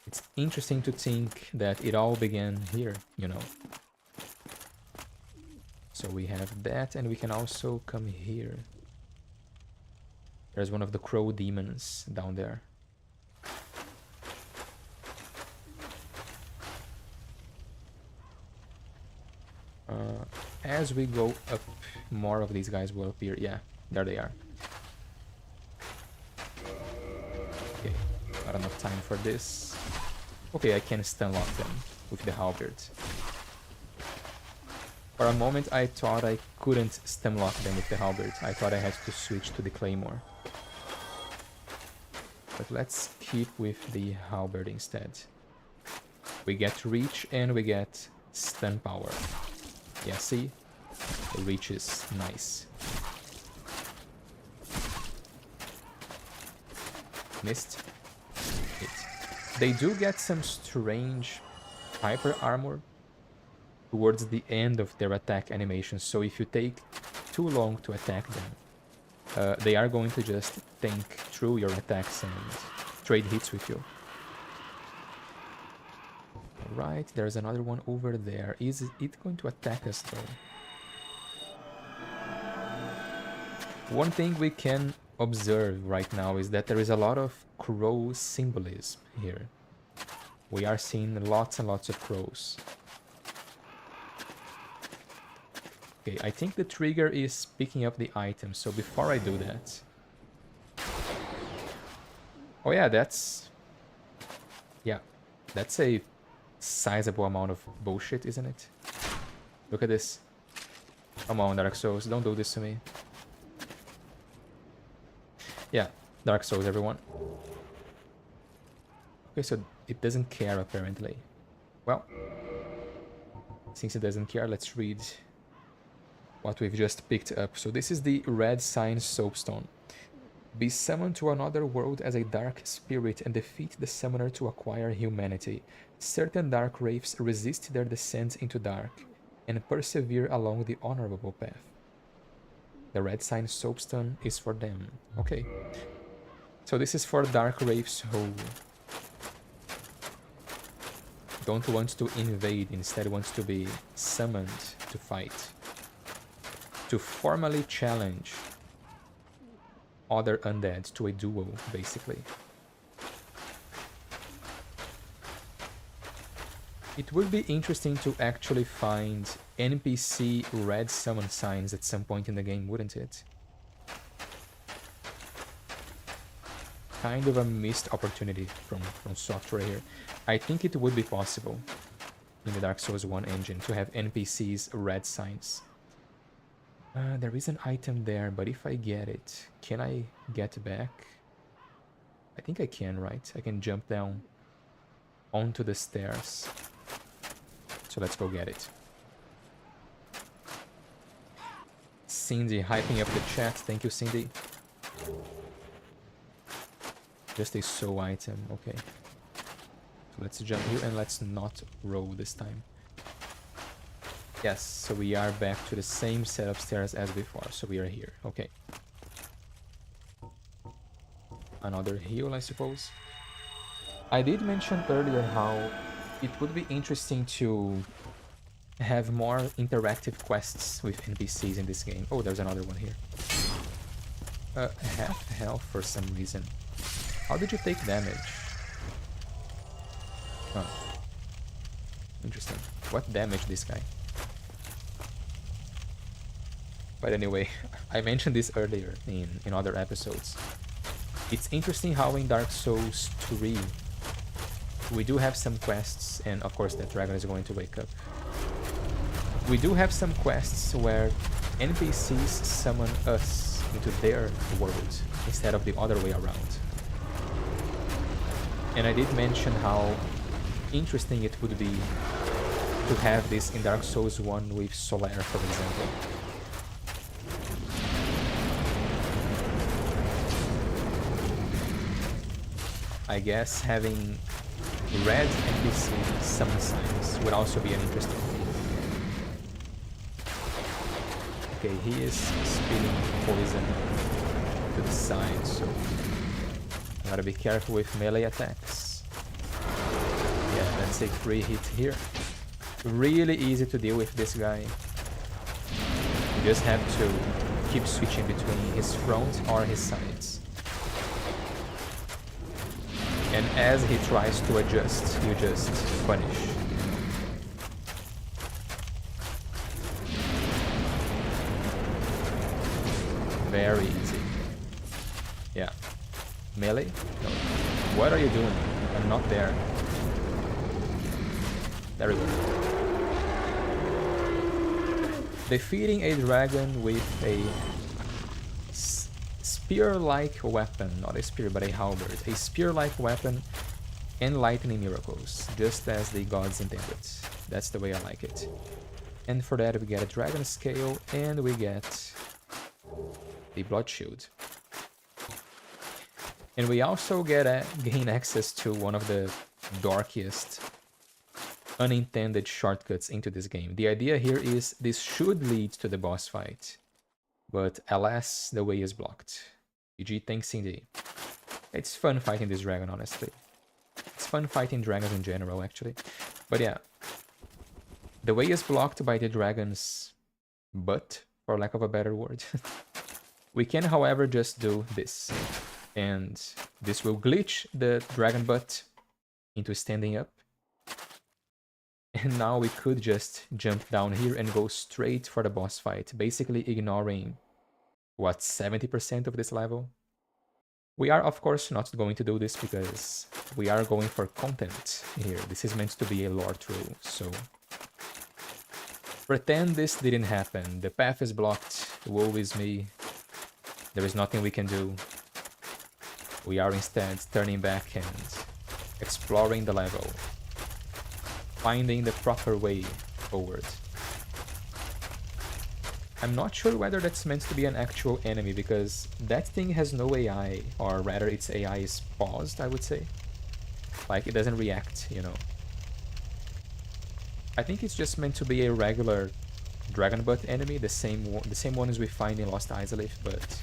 it's interesting to think that it all began here, you know. So we have that, and we can also come here. There's one of the crow demons down there. As we go up, more of these guys will appear. Yeah, there they are. Okay, not enough time for this. Okay, I can stun lock them with the halberd. For a moment, I thought I couldn't stun lock them with the halberd. I thought I had to switch to the claymore. But let's keep with the halberd instead. We get reach and we get stun power. Yeah, see? The reach is nice. Missed. Hit. They do get some strange hyper armor towards the end of their attack animation, so if you take too long to attack them, they are going to just think through your attacks and trade hits with you. Alright, there's another one over there. Is it going to attack us though? One thing we can observe right now is that there is a lot of crow symbolism here. We are seeing lots and lots of crows. Okay, I think the trigger is picking up the item, so before I do that... Oh yeah, that's... Yeah, that's a sizable amount of bullshit, isn't it? Look at this. Come on, Dark Souls, don't do this to me. Yeah, Dark Souls, everyone. Okay, so it doesn't care, apparently. Well, since it doesn't care, let's read what we've just picked up. So this is the Red Sign Soapstone. Be summoned to another world as a dark spirit and defeat the summoner to acquire humanity. Certain dark wraiths resist their descent into dark and persevere along the honorable path. The Red Sign Soapstone is for them. Okay. So this is for dark wraiths who don't want to invade, instead wants to be summoned to fight. To formally challenge other undead to a duel, basically. It would be interesting to actually find NPC red summon signs at some point in the game, wouldn't it? Kind of a missed opportunity from software here. I think it would be possible in the Dark Souls 1 engine to have NPCs red signs. There is an item there, but if I get it, can I get back? I think I can, right? I can jump down onto the stairs. So let's go get it. Cindy hyping up the chat. Thank you, Cindy. Just a soul item. Okay. So let's jump here and let's not roll this time. Yes, so we are back to the same set of stairs as before. So we are here. Okay. Another heal, I suppose. I did mention earlier how it would be interesting to have more interactive quests with NPCs in this game. Oh, there's another one here. Half health for some reason. How did you take damage? Oh. Interesting. What damaged this guy? But anyway, I mentioned this earlier in other episodes. It's interesting how in Dark Souls 3 we do have some quests, and of course that dragon is going to wake up. We do have some quests where NPCs summon us into their world instead of the other way around. And I did mention how interesting it would be to have this in Dark Souls 1 with Solaire, for example. I guess having red NPC summon signs would also be an interesting thing. Okay, he is spilling poison to the side, so I gotta be careful with melee attacks. Yeah, that's a free hit here. Really easy to deal with this guy. You just have to keep switching between his front or his sides. And as he tries to adjust, you just punish. Very easy. Yeah. Melee? No. What are you doing? I'm not there. There we go. Defeating a dragon with a spear-like weapon, not a spear but a halberd, a spear-like weapon and lightning miracles, just as the gods intended. That's the way I like it. And for that we get a dragon scale and we get the blood shield. And we also gain access to one of the darkest unintended shortcuts into this game. The idea here is this should lead to the boss fight, but alas, the way is blocked. GG, thanks Cindy. It's fun fighting this dragon, honestly. It's fun fighting dragons in general, actually. But yeah, the way is blocked by the dragon's butt, for lack of a better word. We can, however, just do this. And this will glitch the dragon butt into standing up. And now we could just jump down here and go straight for the boss fight, basically ignoring, what, 70% of this level? We are, of course, not going to do this because we are going for content here. This is meant to be a Lorethrough, so pretend this didn't happen. The path is blocked. Woe is me. There is nothing we can do. We are instead turning back and exploring the level, finding the proper way forward. I'm not sure whether that's meant to be an actual enemy, because that thing has no AI, or rather its AI is paused, I would say. Like, it doesn't react, you know. I think it's just meant to be a regular dragon butt enemy, the same ones we find in Lost Izalith, but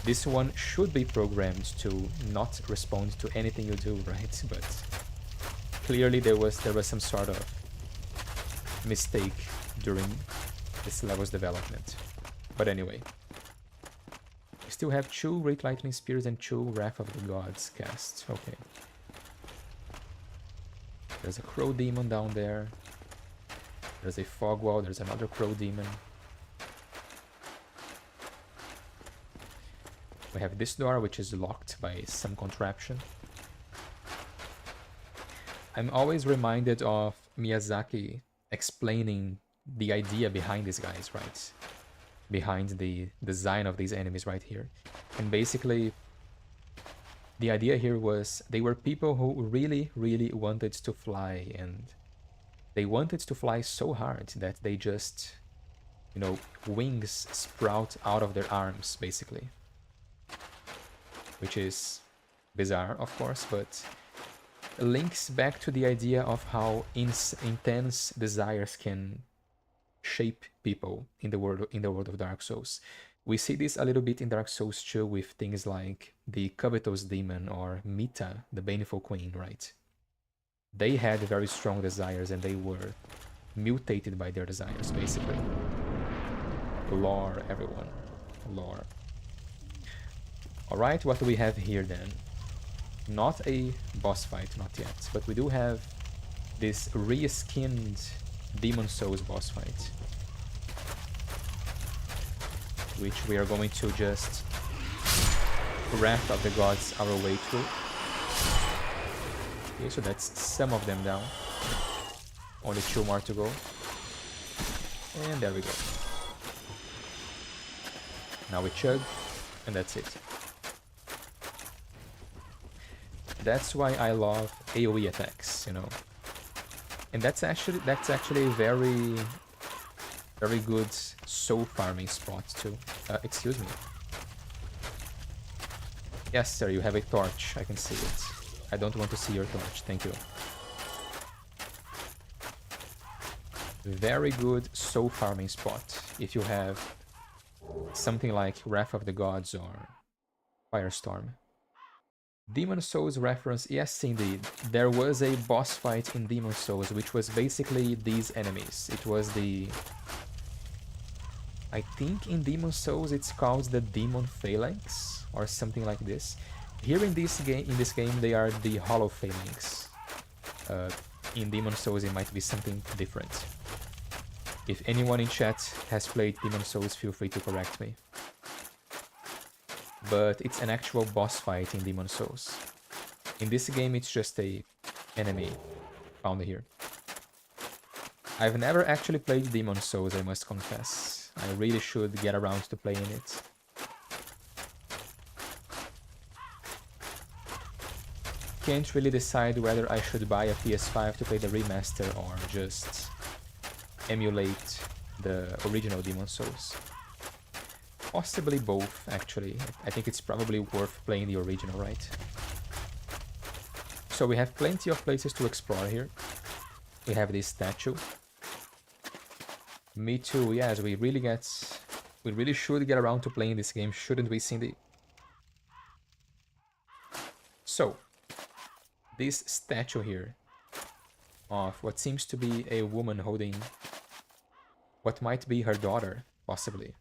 this one should be programmed to not respond to anything you do, right? But clearly there was some sort of mistake during this level's development. But anyway, we still have 2 Great Lightning Spears and 2 Wrath of the Gods cast. Okay. There's a Crow Demon down there. There's a Fog Wall. There's another Crow Demon. We have this door, which is locked by some contraption. I'm always reminded of Miyazaki explaining the idea behind these guys, right? Behind the design of these enemies right here. And basically, the idea here was they were people who really, really wanted to fly, and they wanted to fly so hard that they just, you know, wings sprout out of their arms, basically. Which is bizarre, of course, but links back to the idea of how intense desires can shape people in the world of Dark Souls. We see this a little bit in Dark Souls 2 with things like the covetous demon or Mita, the baneful queen, right? They had very strong desires and they were mutated by their desires, basically. Lore, everyone. Lore. Alright, what do we have here then? Not a boss fight, not yet, but we do have this reskinned Demon Souls boss fight, which we are going to just Wrath of the Gods our way through. Okay, so that's some of them down. Only 2 more to go. And there we go. Now we chug, and that's it. That's why I love AoE attacks, you know. And that's actually a very good soul farming spot too. Excuse me. Yes, sir, you have a torch. I can see it. I don't want to see your torch. Thank you. Very good soul farming spot if you have something like Wrath of the Gods or Firestorm. Demon Souls reference, yes indeed. There was a boss fight in Demon Souls which was basically these enemies. It was the... I think in Demon Souls it's called the Demon Phalanx or something like this. Here in this game they are the Hollow Phalanx. In Demon Souls it might be something different. If anyone in chat has played Demon Souls, feel free to correct me. But it's an actual boss fight in Demon Souls. In this game it's just a enemy found here. I've never actually played Demon Souls, I must confess. I really should get around to playing it. Can't really decide whether I should buy a PS5 to play the remaster or just emulate the original Demon Souls. Possibly both, actually. I think it's probably worth playing the original, right? So we have plenty of places to explore here. We have this statue. Me too, yes, we really should get around to playing this game, shouldn't we, Cindy? So, this statue here of what seems to be a woman holding what might be her daughter, possibly.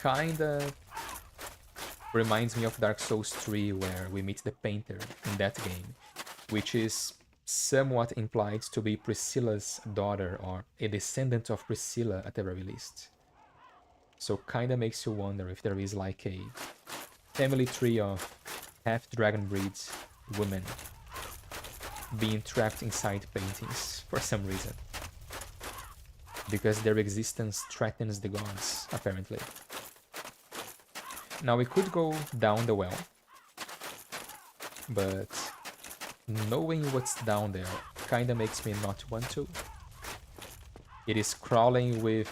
Kinda reminds me of Dark Souls 3, where we meet the painter in that game, which is somewhat implied to be Priscilla's daughter or a descendant of Priscilla at the very least. So kinda makes you wonder if there is like a family tree of half-dragon breeds women being trapped inside paintings for some reason. Because their existence threatens the gods, apparently. Now we could go down the well, but knowing what's down there kinda makes me not want to. It is crawling with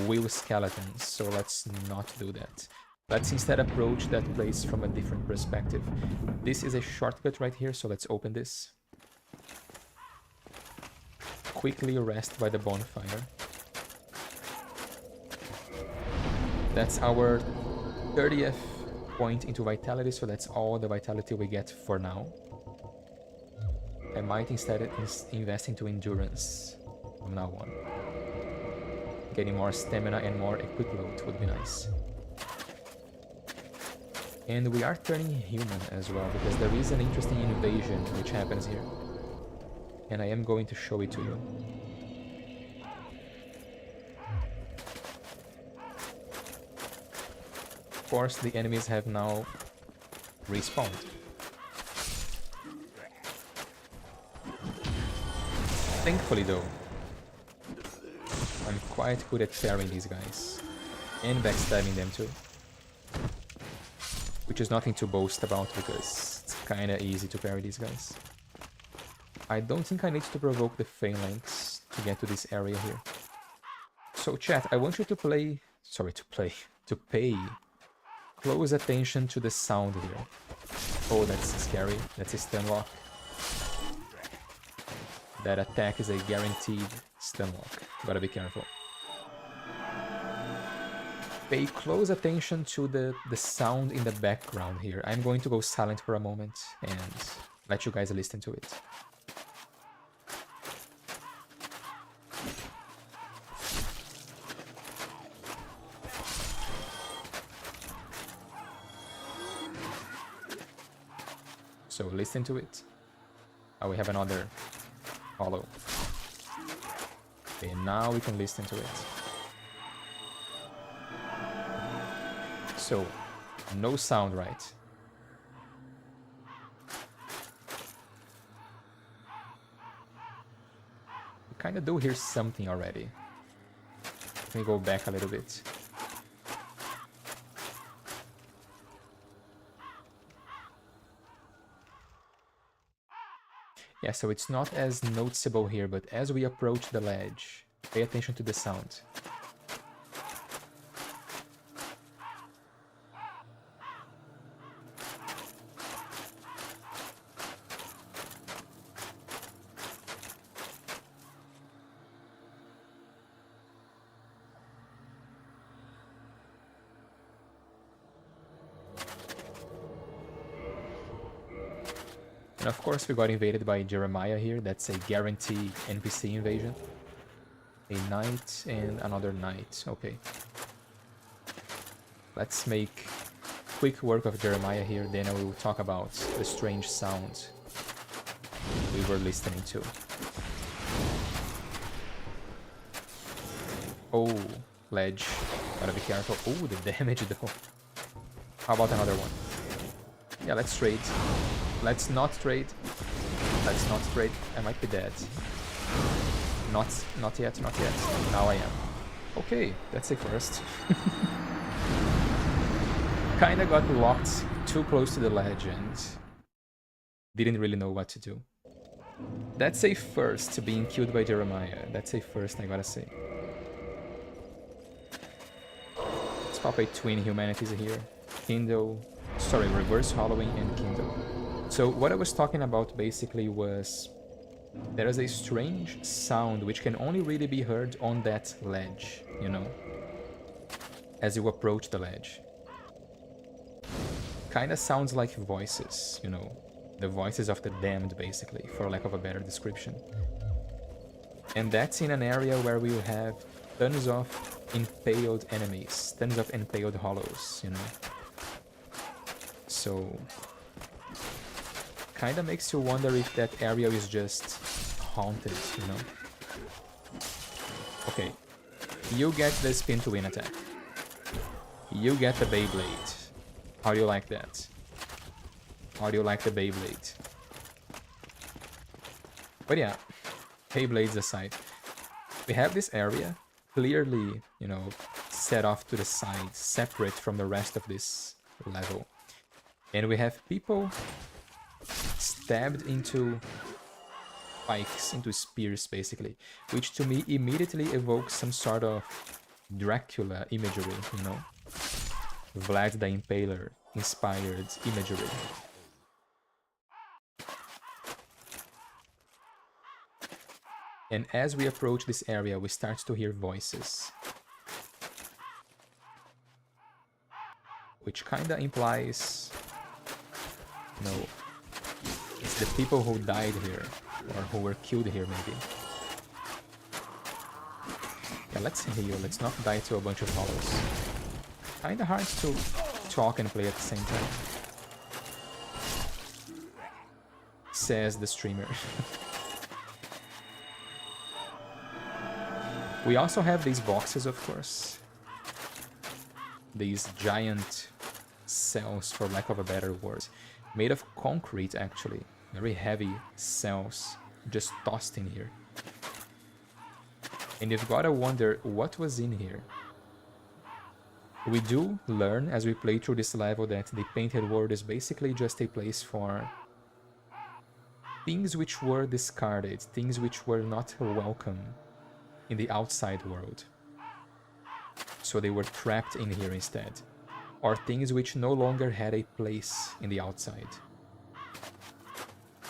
wheel skeletons, so let's not do that. Let's instead approach that place from a different perspective. This is a shortcut right here, so let's open this. Quickly rest by the bonfire. That's our 30th point into vitality, so that's all the vitality we get for now. I might instead invest into endurance from now on. Getting more stamina and more equip load would be nice. And we are turning human as well, because there is an interesting invasion which happens here. And I am going to show it to you. Of course, the enemies have now respawned. Thankfully though, I'm quite good at parrying these guys. And backstabbing them too. Which is nothing to boast about because it's kinda easy to parry these guys. I don't think I need to provoke the phalanx to get to this area here. So chat, I want you to play... Sorry, to pay close attention to the sound here. Oh, that's scary. That's a stun lock. That attack is a guaranteed stun lock. Gotta be careful. Pay close attention to the sound in the background here. I'm going to go silent for a moment and let you guys listen to it. So listen to it. Oh, we have another hollow. Okay, now we can listen to it. So, no sound, right? We kinda do hear something already. Let me go back a little bit. Yeah, so it's not as noticeable here, but as we approach the ledge, pay attention to the sound. And of course we got invaded by Jeremiah here, that's a guaranteed NPC invasion. A knight and another knight, okay. Let's make quick work of Jeremiah here, then we will talk about the strange sounds we were listening to. Oh, ledge, gotta be careful. Oh, the damage though. How about another one? Yeah, let's trade. Let's not trade. Let's not trade. I might be dead. Not yet, not yet. Now I am. Okay, that's a first. Kinda got locked too close to the ledge and didn't really know what to do. That's a first, being killed by Jeremiah. That's a first, I gotta say. Let's pop a twin humanities here. Kindle. Sorry, reverse hollowing and Kindle. So what I was talking about basically was there is a strange sound which can only really be heard on that ledge, you know, as you approach the ledge. Kinda sounds like voices, you know, the voices of the damned basically, for lack of a better description. And that's in an area where we will have tons of impaled enemies, tons of impaled hollows, you know. So kinda makes you wonder if that area is just haunted, you know? Okay, you get the spin to win attack. You get the Beyblade. How do you like that? How do you like the Beyblade? But yeah, Beyblades aside, we have this area clearly, you know, set off to the side, separate from the rest of this level. And we have people stabbed into spikes, into spears basically, which to me immediately evokes some sort of Dracula imagery, you know? Vlad the Impaler inspired imagery. And as we approach this area, we start to hear voices. Which kinda implies, you know, it's the people who died here, or who were killed here maybe. Yeah, let's heal, let's not die to a bunch of hollows. Kinda hard to talk and play at the same time. Says the streamer. We also have these boxes, of course. These giant cells, for lack of a better word. Made of concrete, actually. Very heavy cells just tossed in here. And you've gotta wonder what was in here. We do learn as we play through this level that the painted world is basically just a place for things which were discarded, things which were not welcome in the outside world. So they were trapped in here instead. Or things which no longer had a place in the outside.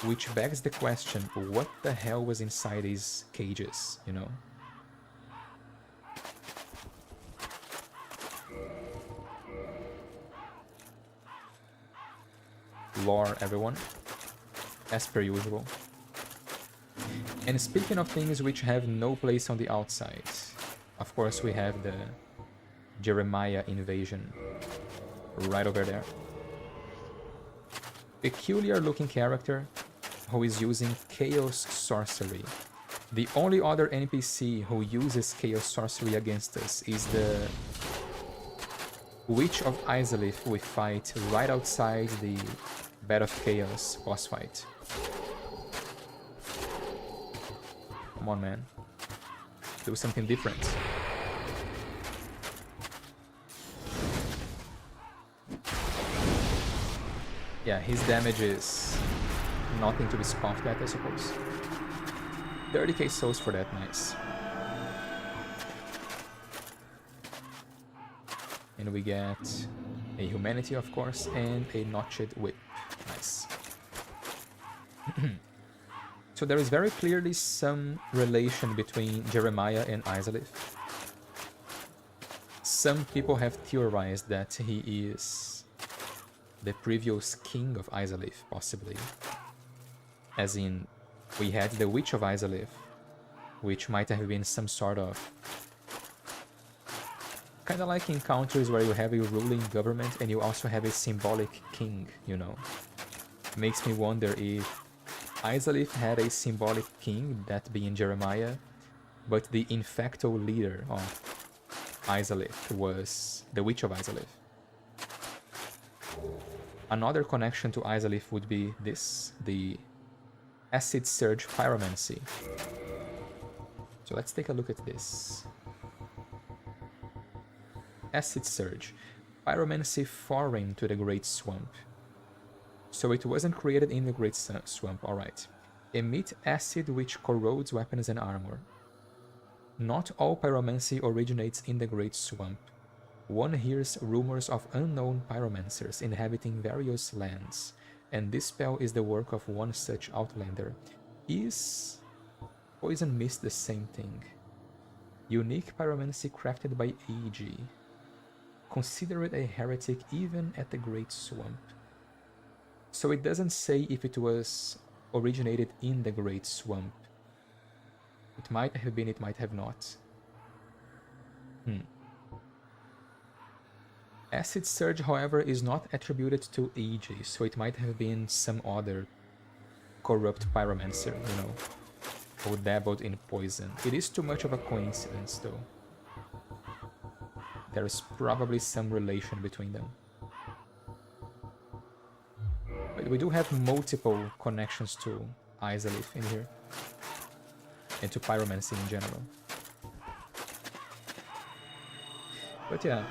Which begs the question, what the hell was inside these cages, you know? Lore, everyone. As per usual. And speaking of things which have no place on the outside, of course we have the Jeremiah invasion right over there. Peculiar looking character who is using chaos sorcery. The only other NPC who uses chaos sorcery against us is the Witch of Izalith we fight right outside the Bed of Chaos boss fight. Come on, man. Do something different. Yeah, his damage is nothing to be scoffed at, I suppose. 30k souls for that, nice. And we get a humanity, of course, and a notched whip. Nice. So there is very clearly some relation between Jeremiah and Izalith. Some people have theorized that he is the previous king of Izalith, possibly. As in, we had the Witch of Izalith, which might have been some sort of... kind of like encounters where you have a ruling government and you also have a symbolic king, you know. Makes me wonder if Izalith had a symbolic king, that being Jeremiah, but the infecto leader of Izalith was the Witch of Izalith. Another connection to Izalith would be this, the Acid Surge Pyromancy. So let's take a look at this. Acid Surge. Pyromancy foreign to the Great Swamp. So it wasn't created in the Great Swamp, alright. Emit acid which corrodes weapons and armor. Not all pyromancy originates in the Great Swamp. One hears rumors of unknown pyromancers inhabiting various lands, and this spell is the work of one such outlander. Is Poison Mist the same thing? Unique pyromancy crafted by AG. Consider it a heretic even at the Great Swamp. So it doesn't say if it was originated in the Great Swamp. It might have been, it might have not. Acid Surge, however, is not attributed to AG, so it might have been some other corrupt pyromancer, you know, who dabbled in poison. It is too much of a coincidence, though. There is probably some relation between them. But we do have multiple connections to Izalith in here. And to pyromancy in general. But yeah.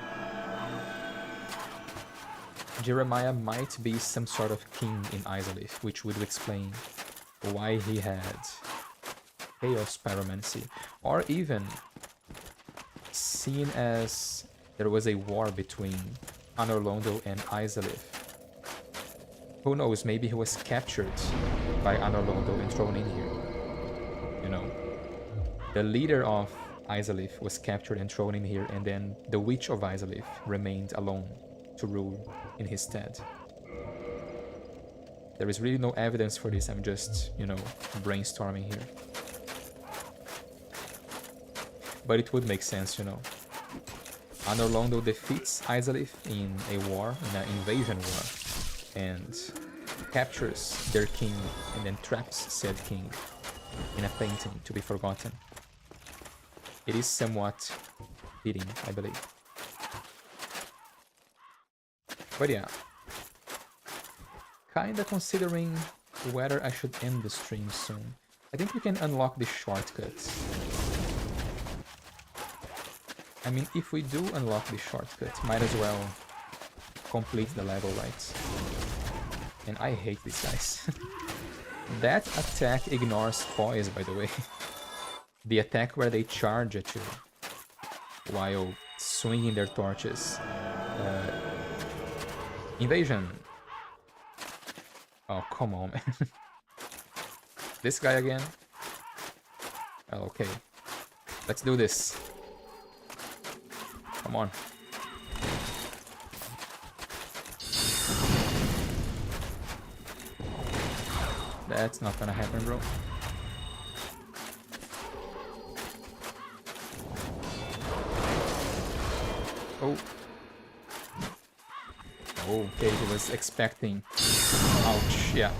Jeremiah might be some sort of king in Izalith, which would explain why he had chaos pyromancy. Or even seen as there was a war between Anor Londo and Izalith. Who knows, maybe he was captured by Anor Londo and thrown in here. You know, the leader of Izalith was captured and thrown in here, and then the Witch of Izalith remained alone to rule in his stead. There is really no evidence for this, I'm just, you know, brainstorming here. But it would make sense, you know. Anor Londo defeats Izalith in a war, in an invasion war, and captures their king and then traps said king in a painting to be forgotten. It is somewhat fitting, I believe. But yeah, kinda considering whether I should end the stream soon. I think we can unlock the shortcuts. I mean, if we do unlock the shortcut, might as well complete the level, right? And I hate these guys. That attack ignores poise, by the way. The attack where they charge at you while swinging their torches. Invasion. Oh, come on, man. This guy again. Oh, okay. Let's do this. Come on. That's not gonna happen, bro. Oh. Okay, he was expecting. Ouch, yeah.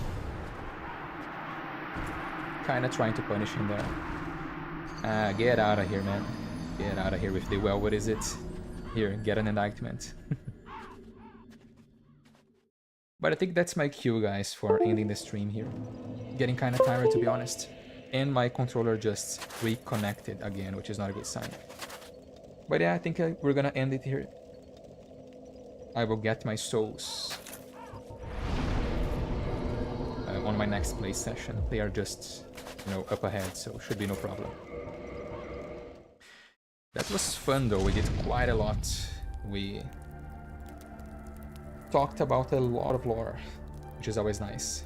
Kinda trying to punish him there. Get out of here, man. Get out of here with the, well, what is it? Here, get an indictment. But I think that's my cue, guys, for ending the stream here. Getting kinda tired, to be honest. And my controller just reconnected again, which is not a good sign. But yeah, I think we're gonna end it here. I will get my souls on my next play session. They are just, you know, up ahead, so should be no problem. That was fun though, we did quite a lot. We talked about a lot of lore, which is always nice.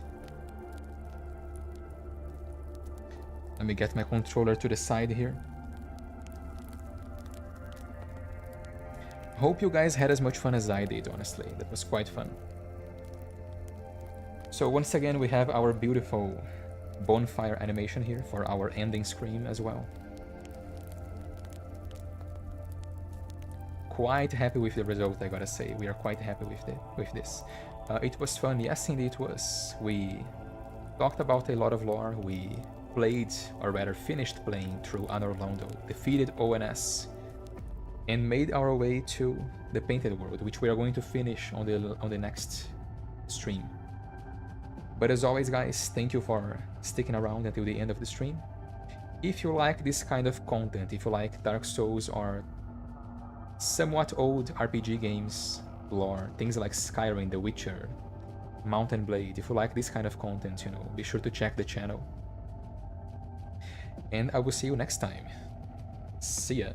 Let me get my controller to the side here. Hope you guys had as much fun as I did, honestly. That was quite fun. So once again, we have our beautiful bonfire animation here for our ending scream as well. Quite happy with the result, I gotta say. We are quite happy with this. It was fun, yes indeed it was. We talked about a lot of lore. We played, or rather finished playing through Anor Londo, defeated ONS, and made our way to the Painted World, which we are going to finish on the next stream. But as always, guys, thank you for sticking around until the end of the stream. If you like this kind of content, if you like Dark Souls or somewhat old RPG games, lore, things like Skyrim, The Witcher, Mountain Blade, if you like this kind of content, you know, be sure to check the channel. And I will see you next time. See ya.